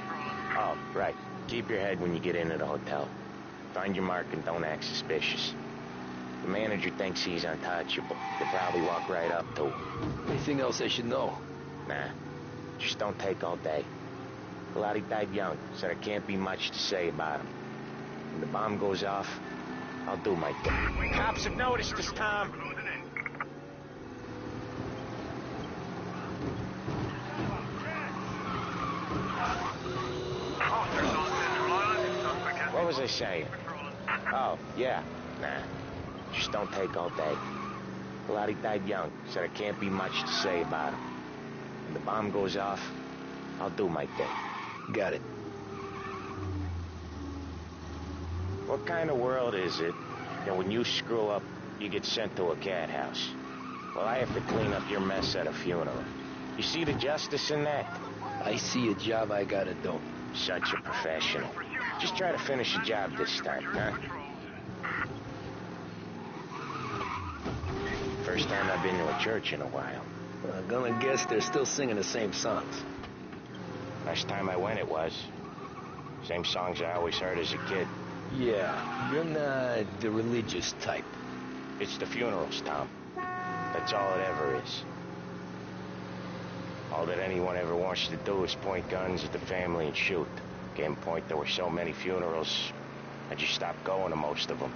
Oh, right. Keep your head when you get into the hotel. Find your mark and don't act suspicious. The manager thinks he's untouchable. They'll probably walk right up to him. Anything else I should know? Nah. Just don't take all day. Lottie died young, so there can't be much to say about him. When the bomb goes off, I'll do my thing. Cops have noticed us, Tom. What was I saying? Oh, yeah. Nah. Just don't take all day. Lottie died young, so there can't be much to say about him. When the bomb goes off, I'll do my thing. Got it. What kind of world is it that when you screw up, you get sent to a cat house? Well, I have to clean up your mess at a funeral. You see the justice in that? I see a job I gotta do. Such a professional. Just try to finish the job this time, huh? First time I've been to a church in a while. I'm gonna guess they're still singing the same songs. Last time I went, it was. Same songs I always heard as a kid. Yeah, you're not the religious type. It's the funerals, Tom. That's all it ever is. All that anyone ever wants to do is point guns at the family and shoot. Game point, there were so many funerals, I just stopped going to most of them.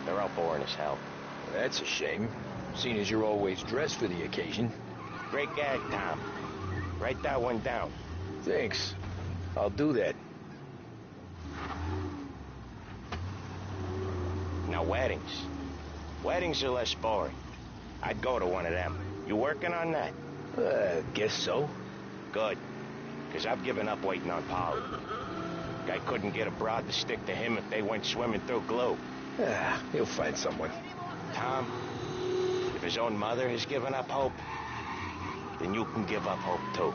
They're all boring as hell. Well, that's a shame, seeing as you're always dressed for the occasion. Great gag, Tom. Write that one down. Thanks. I'll do that. Now, weddings. Weddings are less boring. I'd go to one of them. You working on that? Guess so. Good. Because I've given up waiting on Polly. Guy couldn't get a broad to stick to him if they went swimming through glue. He'll find someone. Tom, if his own mother has given up hope, then you can give up hope too.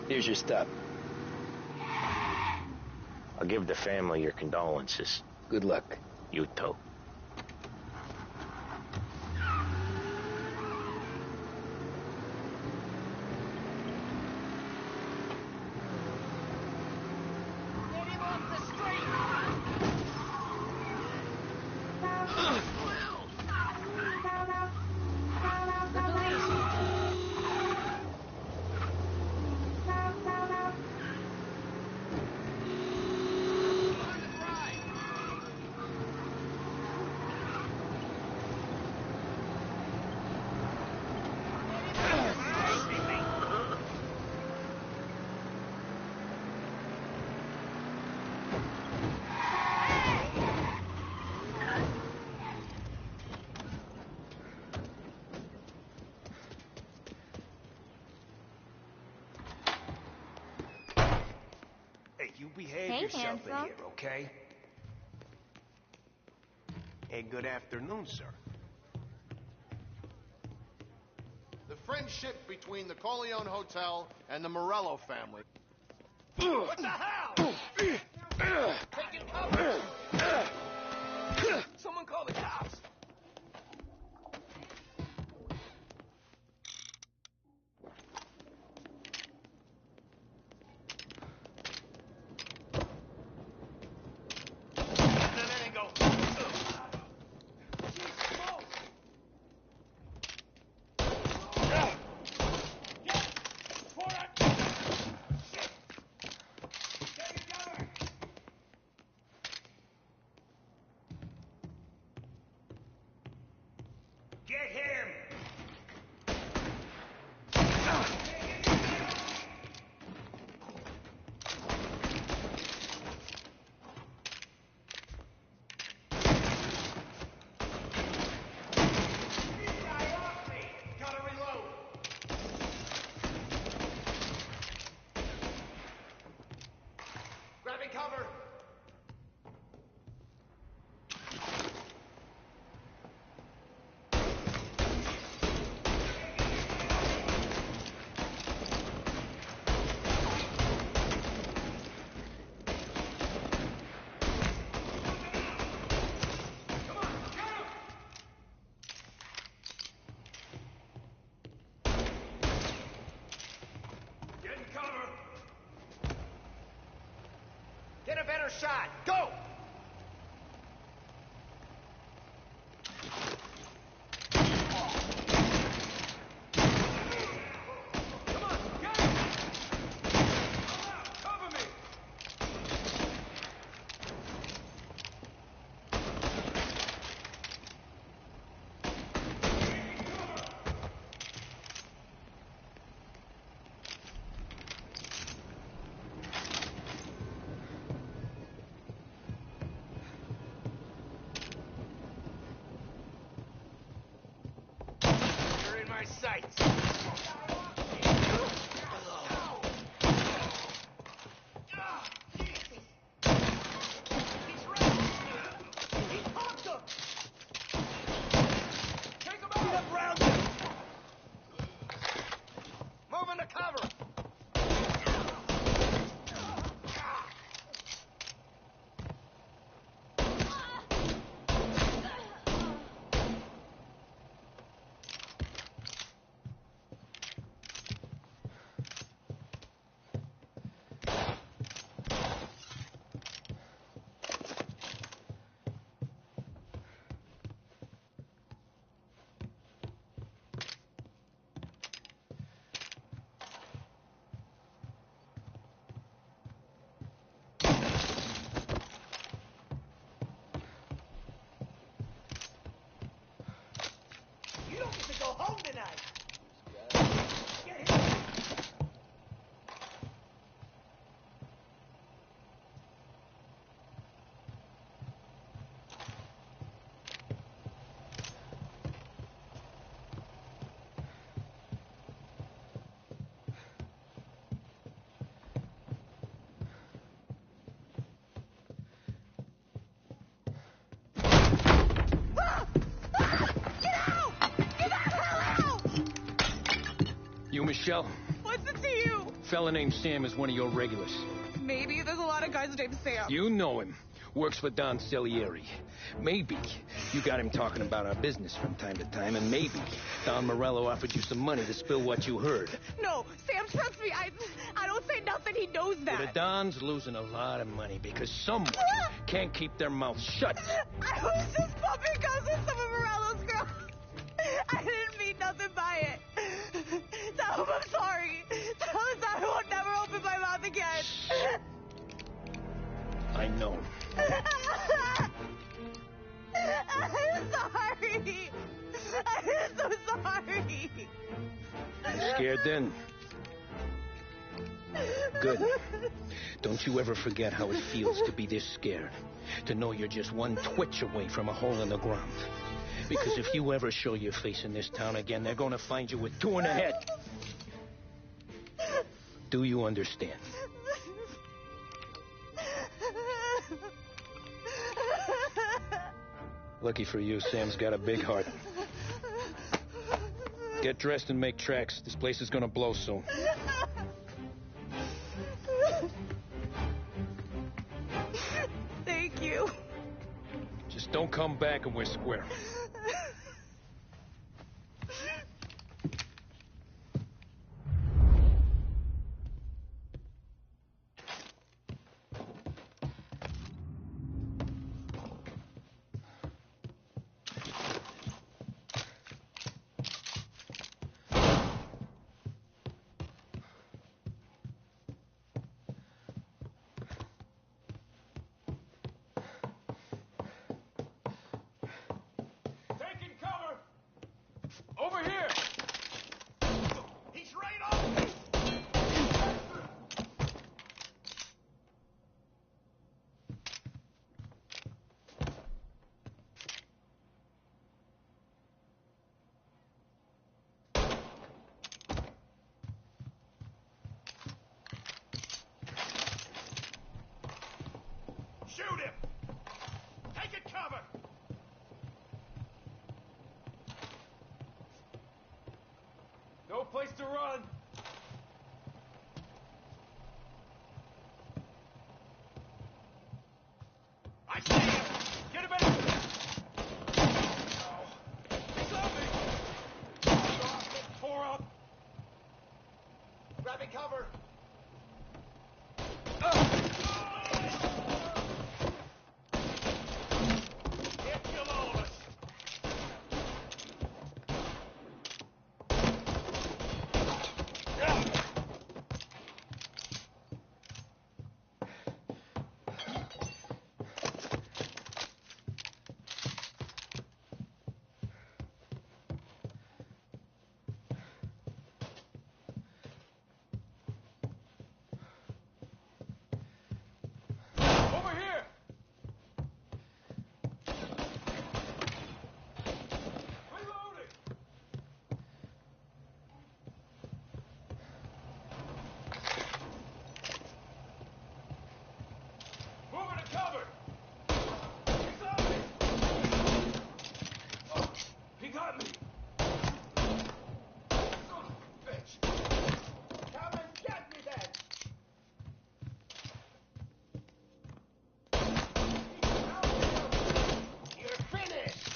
Here's your stop. I'll give the family your condolences. Good luck. You too. You behave yourself in here, okay? Hey, good afternoon, sir. The friendship between the Corleone Hotel and the Morello family What the hell? Taking cover! Someone call the cops! Get him! Gotta reload! Grabbing cover! Get a better shot! Go! Come on, get him! Cover me! You're in my sights. Moving to cover! You don't get to go home tonight! Get him! You, Michelle? What's it to you? Fella named Sam is one of your regulars. Maybe there's a lot of guys named Sam. You know him. Works for Don Salieri. Maybe you got him talking about our business from time to time, and maybe Don Morello offered you some money to spill what you heard. No, Sam trusts me. I don't say nothing. He knows that. Well, the Don's losing a lot of money because someone can't keep their mouth shut. I was just bumping guns with some of Morello's girls. I didn't mean nothing by it. Tell him I'm sorry. Tell him I won't never open my mouth again. I know. I'm sorry. I'm so sorry. Scared then? Good. Don't you ever forget how it feels to be this scared. To know you're just one twitch away from a hole in the ground. Because if you ever show your face in this town again, they're going to find you with two in the head. Do you understand? Lucky for you, Sam's got a big heart. Get dressed and make tracks. This place is gonna blow soon. Just don't come back and we're square. Over here! He's right on me! Shoot him! Take it cover! No place to run! I see him! Get him in! He's on me! Tore up! Grabbing cover! Can't kill all of us! Over here! Reloading! Moving to cover! He's on me! Oh, he got me! Son of a bitch! Come and get me then! You're finished!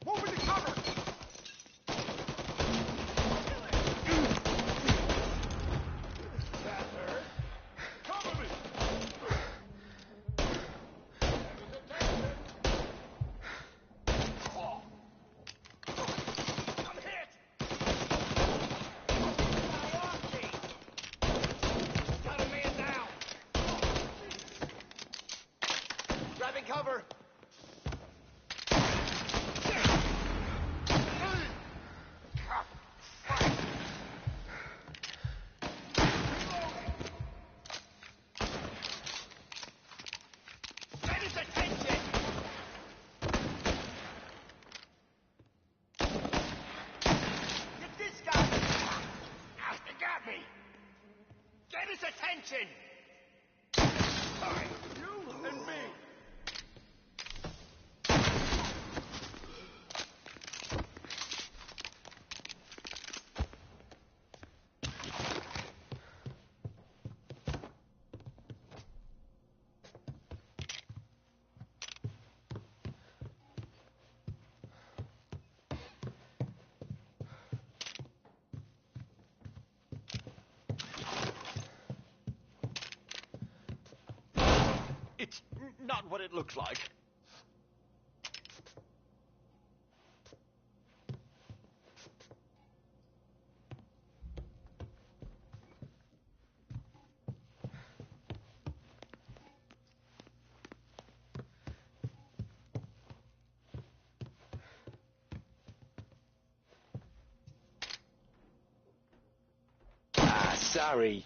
Move into cover! That hurt. Cover me! Oh. I'm hit! Got a man down! Grabbing cover! Get his attention! Get this guy! They got me! Get his attention! All right, you and me! It's not what it looks like. Sorry.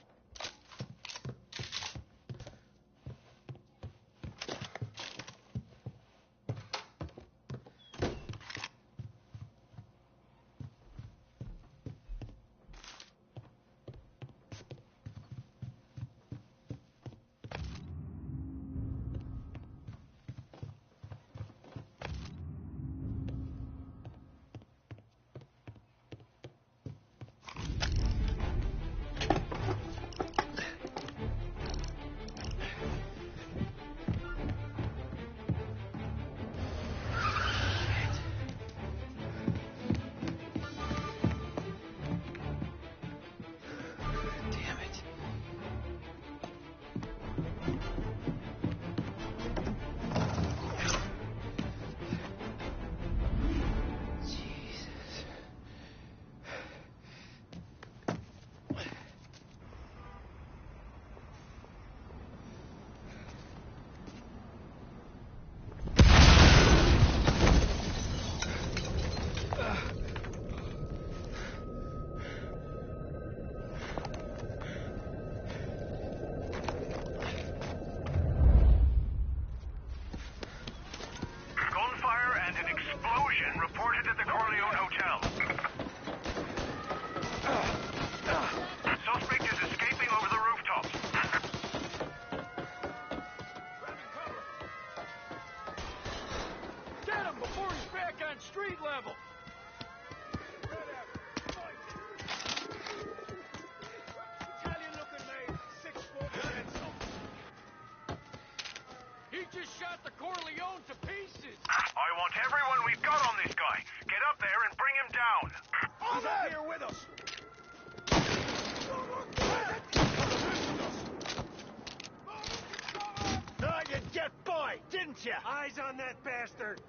Eyes on that bastard!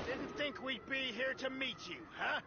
Didn't think we'd be here to meet you, huh?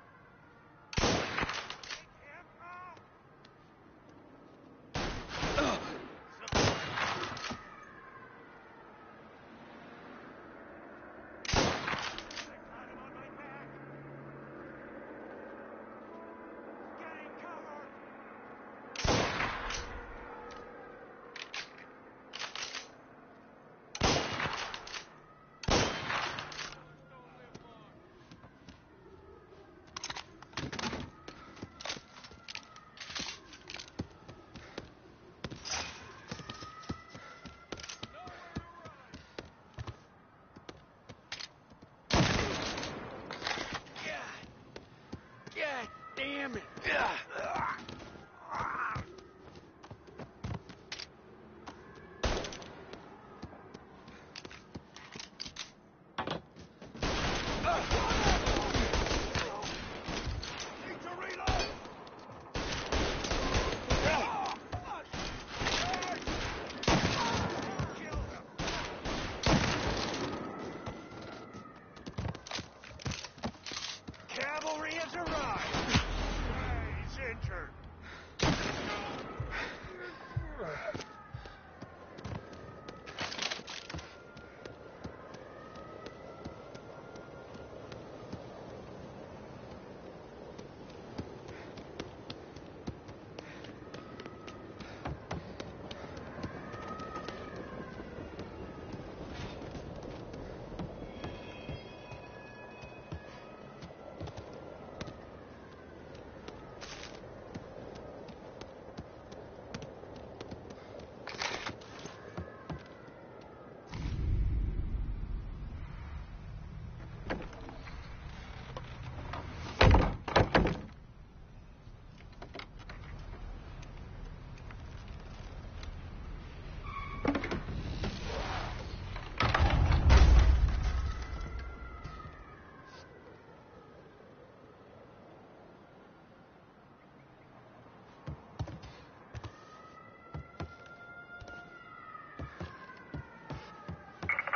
God damn it. Cavalry has arrived. He's injured.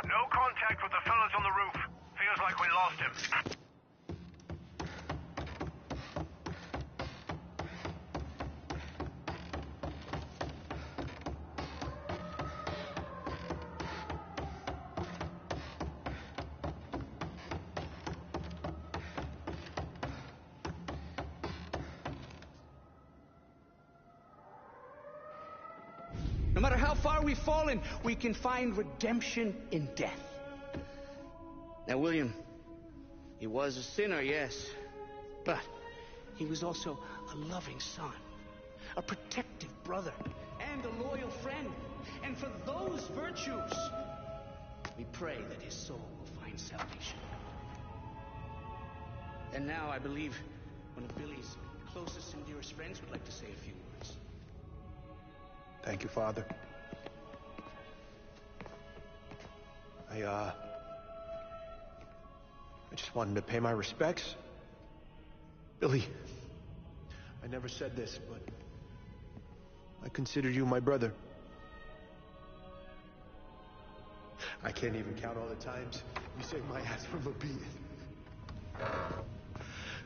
No contact with the fellas on the roof. Feels like we lost him. No matter how far we've fallen, we can find redemption in death. Now, William, he was a sinner, yes, but he was also a loving son, a protective brother, and a loyal friend. And for those virtues, we pray that his soul will find salvation. And now I believe one of Billy's closest and dearest friends would like to say a few words. Thank you, Father. I just wanted to pay my respects. Billy, I never said this, but I considered you my brother. I can't even count all the times you saved my ass from a beating.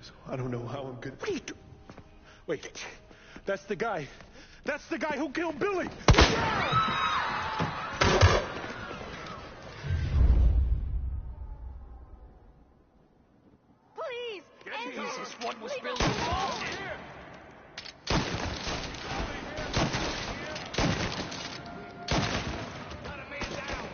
So I don't know how I'm good. What are you doing? Wait, that's the guy. That's the guy who killed Billy! Please! Jesus, what was Billy involved in? Got a man down.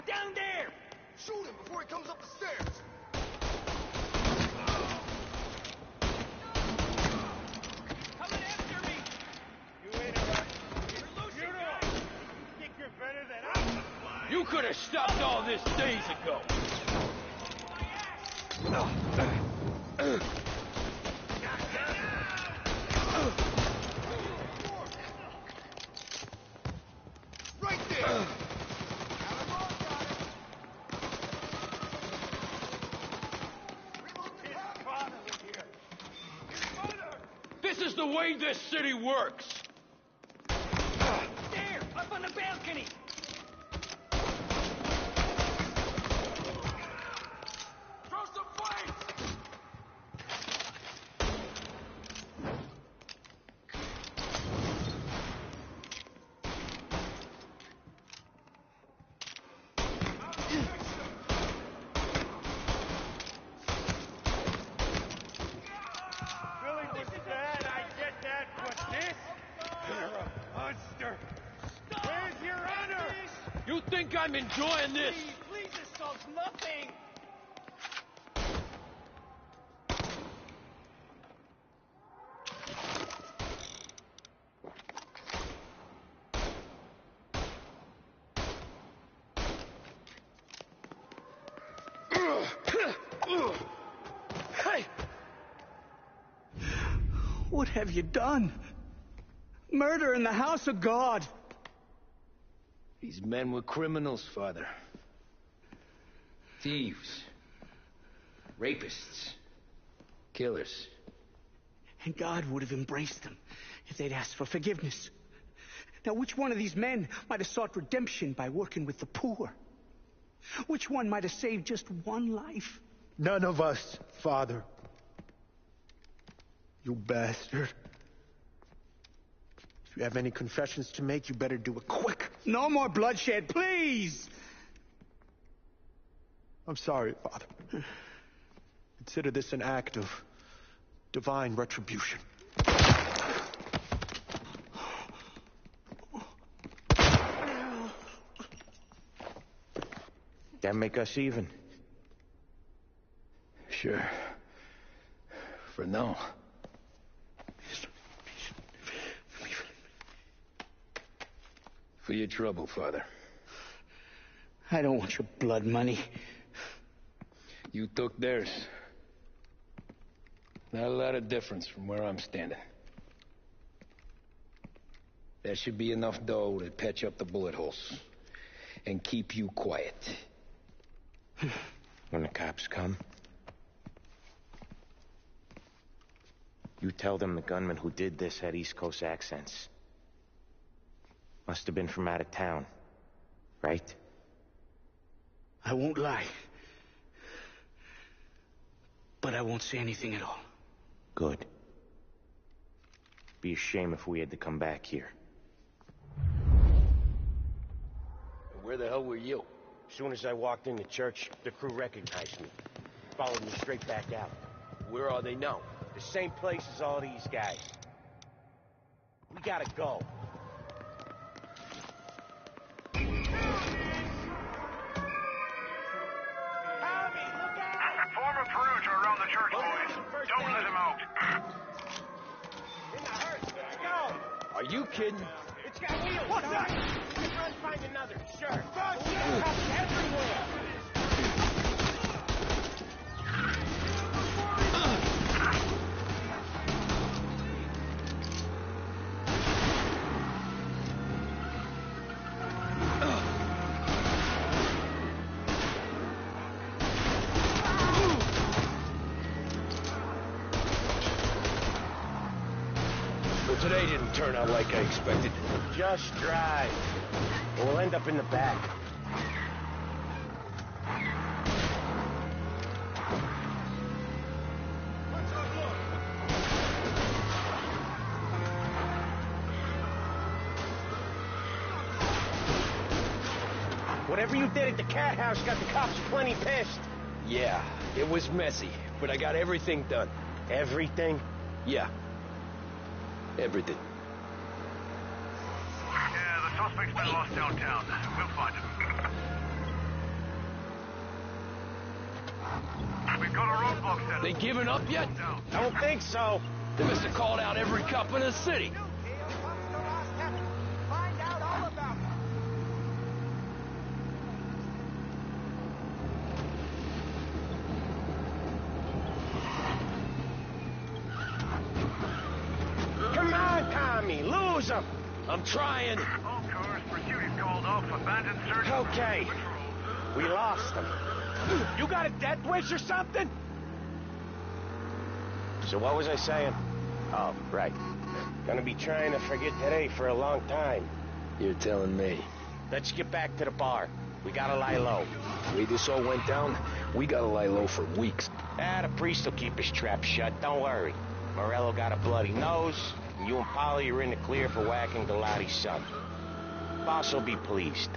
Down there! Shoot him before he comes up the stairs! Coming after me! You ain't right. You know, you think you're better than I? You could have stopped all this days ago. Right there! the way this city works. There! Up on the balcony! Throw some flames! Billy was bad, I get that, but this? You're a monster. Where's your honor? You think I'm enjoying this? Please, this solves nothing! Hey! What have you done? Murder in the house of God! These men were criminals, Father. Thieves. Rapists. Killers. And God would have embraced them if they'd asked for forgiveness. Now, which one of these men might have sought redemption by working with the poor? Which one might have saved just one life? None of us, Father. You bastard. If you have any confessions to make, you better do it quick. No more bloodshed, please! I'm sorry, Father. Consider this an act of divine retribution. That make us even? Sure. For now. For your trouble, Father. I don't want your blood money. You took theirs. Not a lot of difference from where I'm standing. That should be enough dough to patch up the bullet holes. And keep you quiet. When the cops come, you tell them the gunman who did this had East Coast accents. Must have been from out of town, right? I won't lie. But I won't say anything at all. Good. Be a shame if we had to come back here. Where the hell were you? As soon as I walked in the church, the crew recognized me. Followed me straight back out. Where are they now? The same place as all these guys. We gotta go. Form a perimeter around the church, boys. Don't let him out. In the hearse, go! Are you kidding? It's got wheels. What's that? Let's run find another. Sure. Cops everywhere. Today didn't turn out like I expected. Just drive. Or we'll end up in the back. Whatever you did at the cat house got the cops plenty pissed. Yeah, it was messy, but I got everything done. Everything? Yeah. Everything. Yeah, the suspect's been lost downtown. We'll find him. We've got a roadblock set up. They giving up yet? Don't think so. They must have called out every cop in the city. Find out all about it. Come on, Tommy, lose him. I'm trying. All cars, pursuit is called off. Abandoned search. Okay. We lost him. You got a death wish or something? So what was I saying? Oh, right. Gonna be trying to forget today for a long time. You're telling me. Let's get back to the bar. We gotta lie low. The way this all went down, we gotta lie low for weeks. The priest will keep his trap shut, don't worry. Morello got a bloody nose, and you and Polly are in the clear for whacking Galati's son. Boss will be pleased.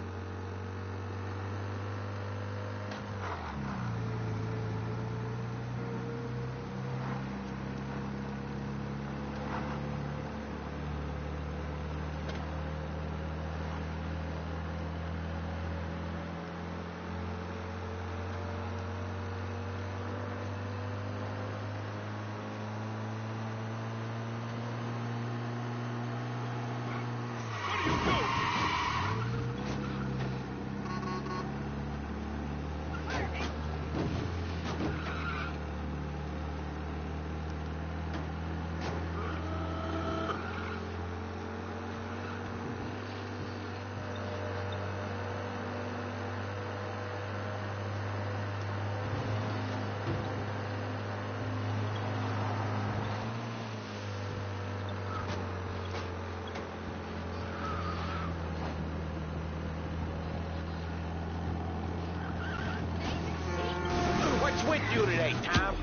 What's with you today, Tom?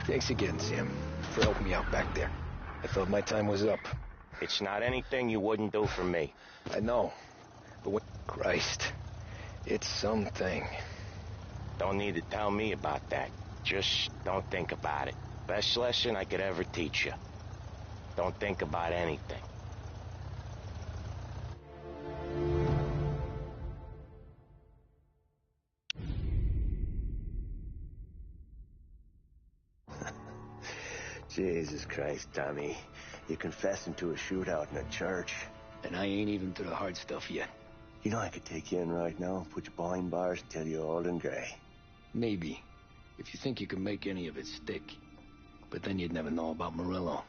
Thanks again, Sam, for helping me out back there. I thought my time was up. It's not anything you wouldn't do for me. I know, but when... Christ, it's something. Don't need to tell me about that. Just don't think about it. Best lesson I could ever teach you. Don't think about anything. Jesus Christ, Tommy. You're confessing to a shootout in a church. And I ain't even to the hard stuff yet. You know I could take you in right now, put you behind bars till you're old and gray. Maybe. If you think you can make any of it stick. But then you'd never know about Morello.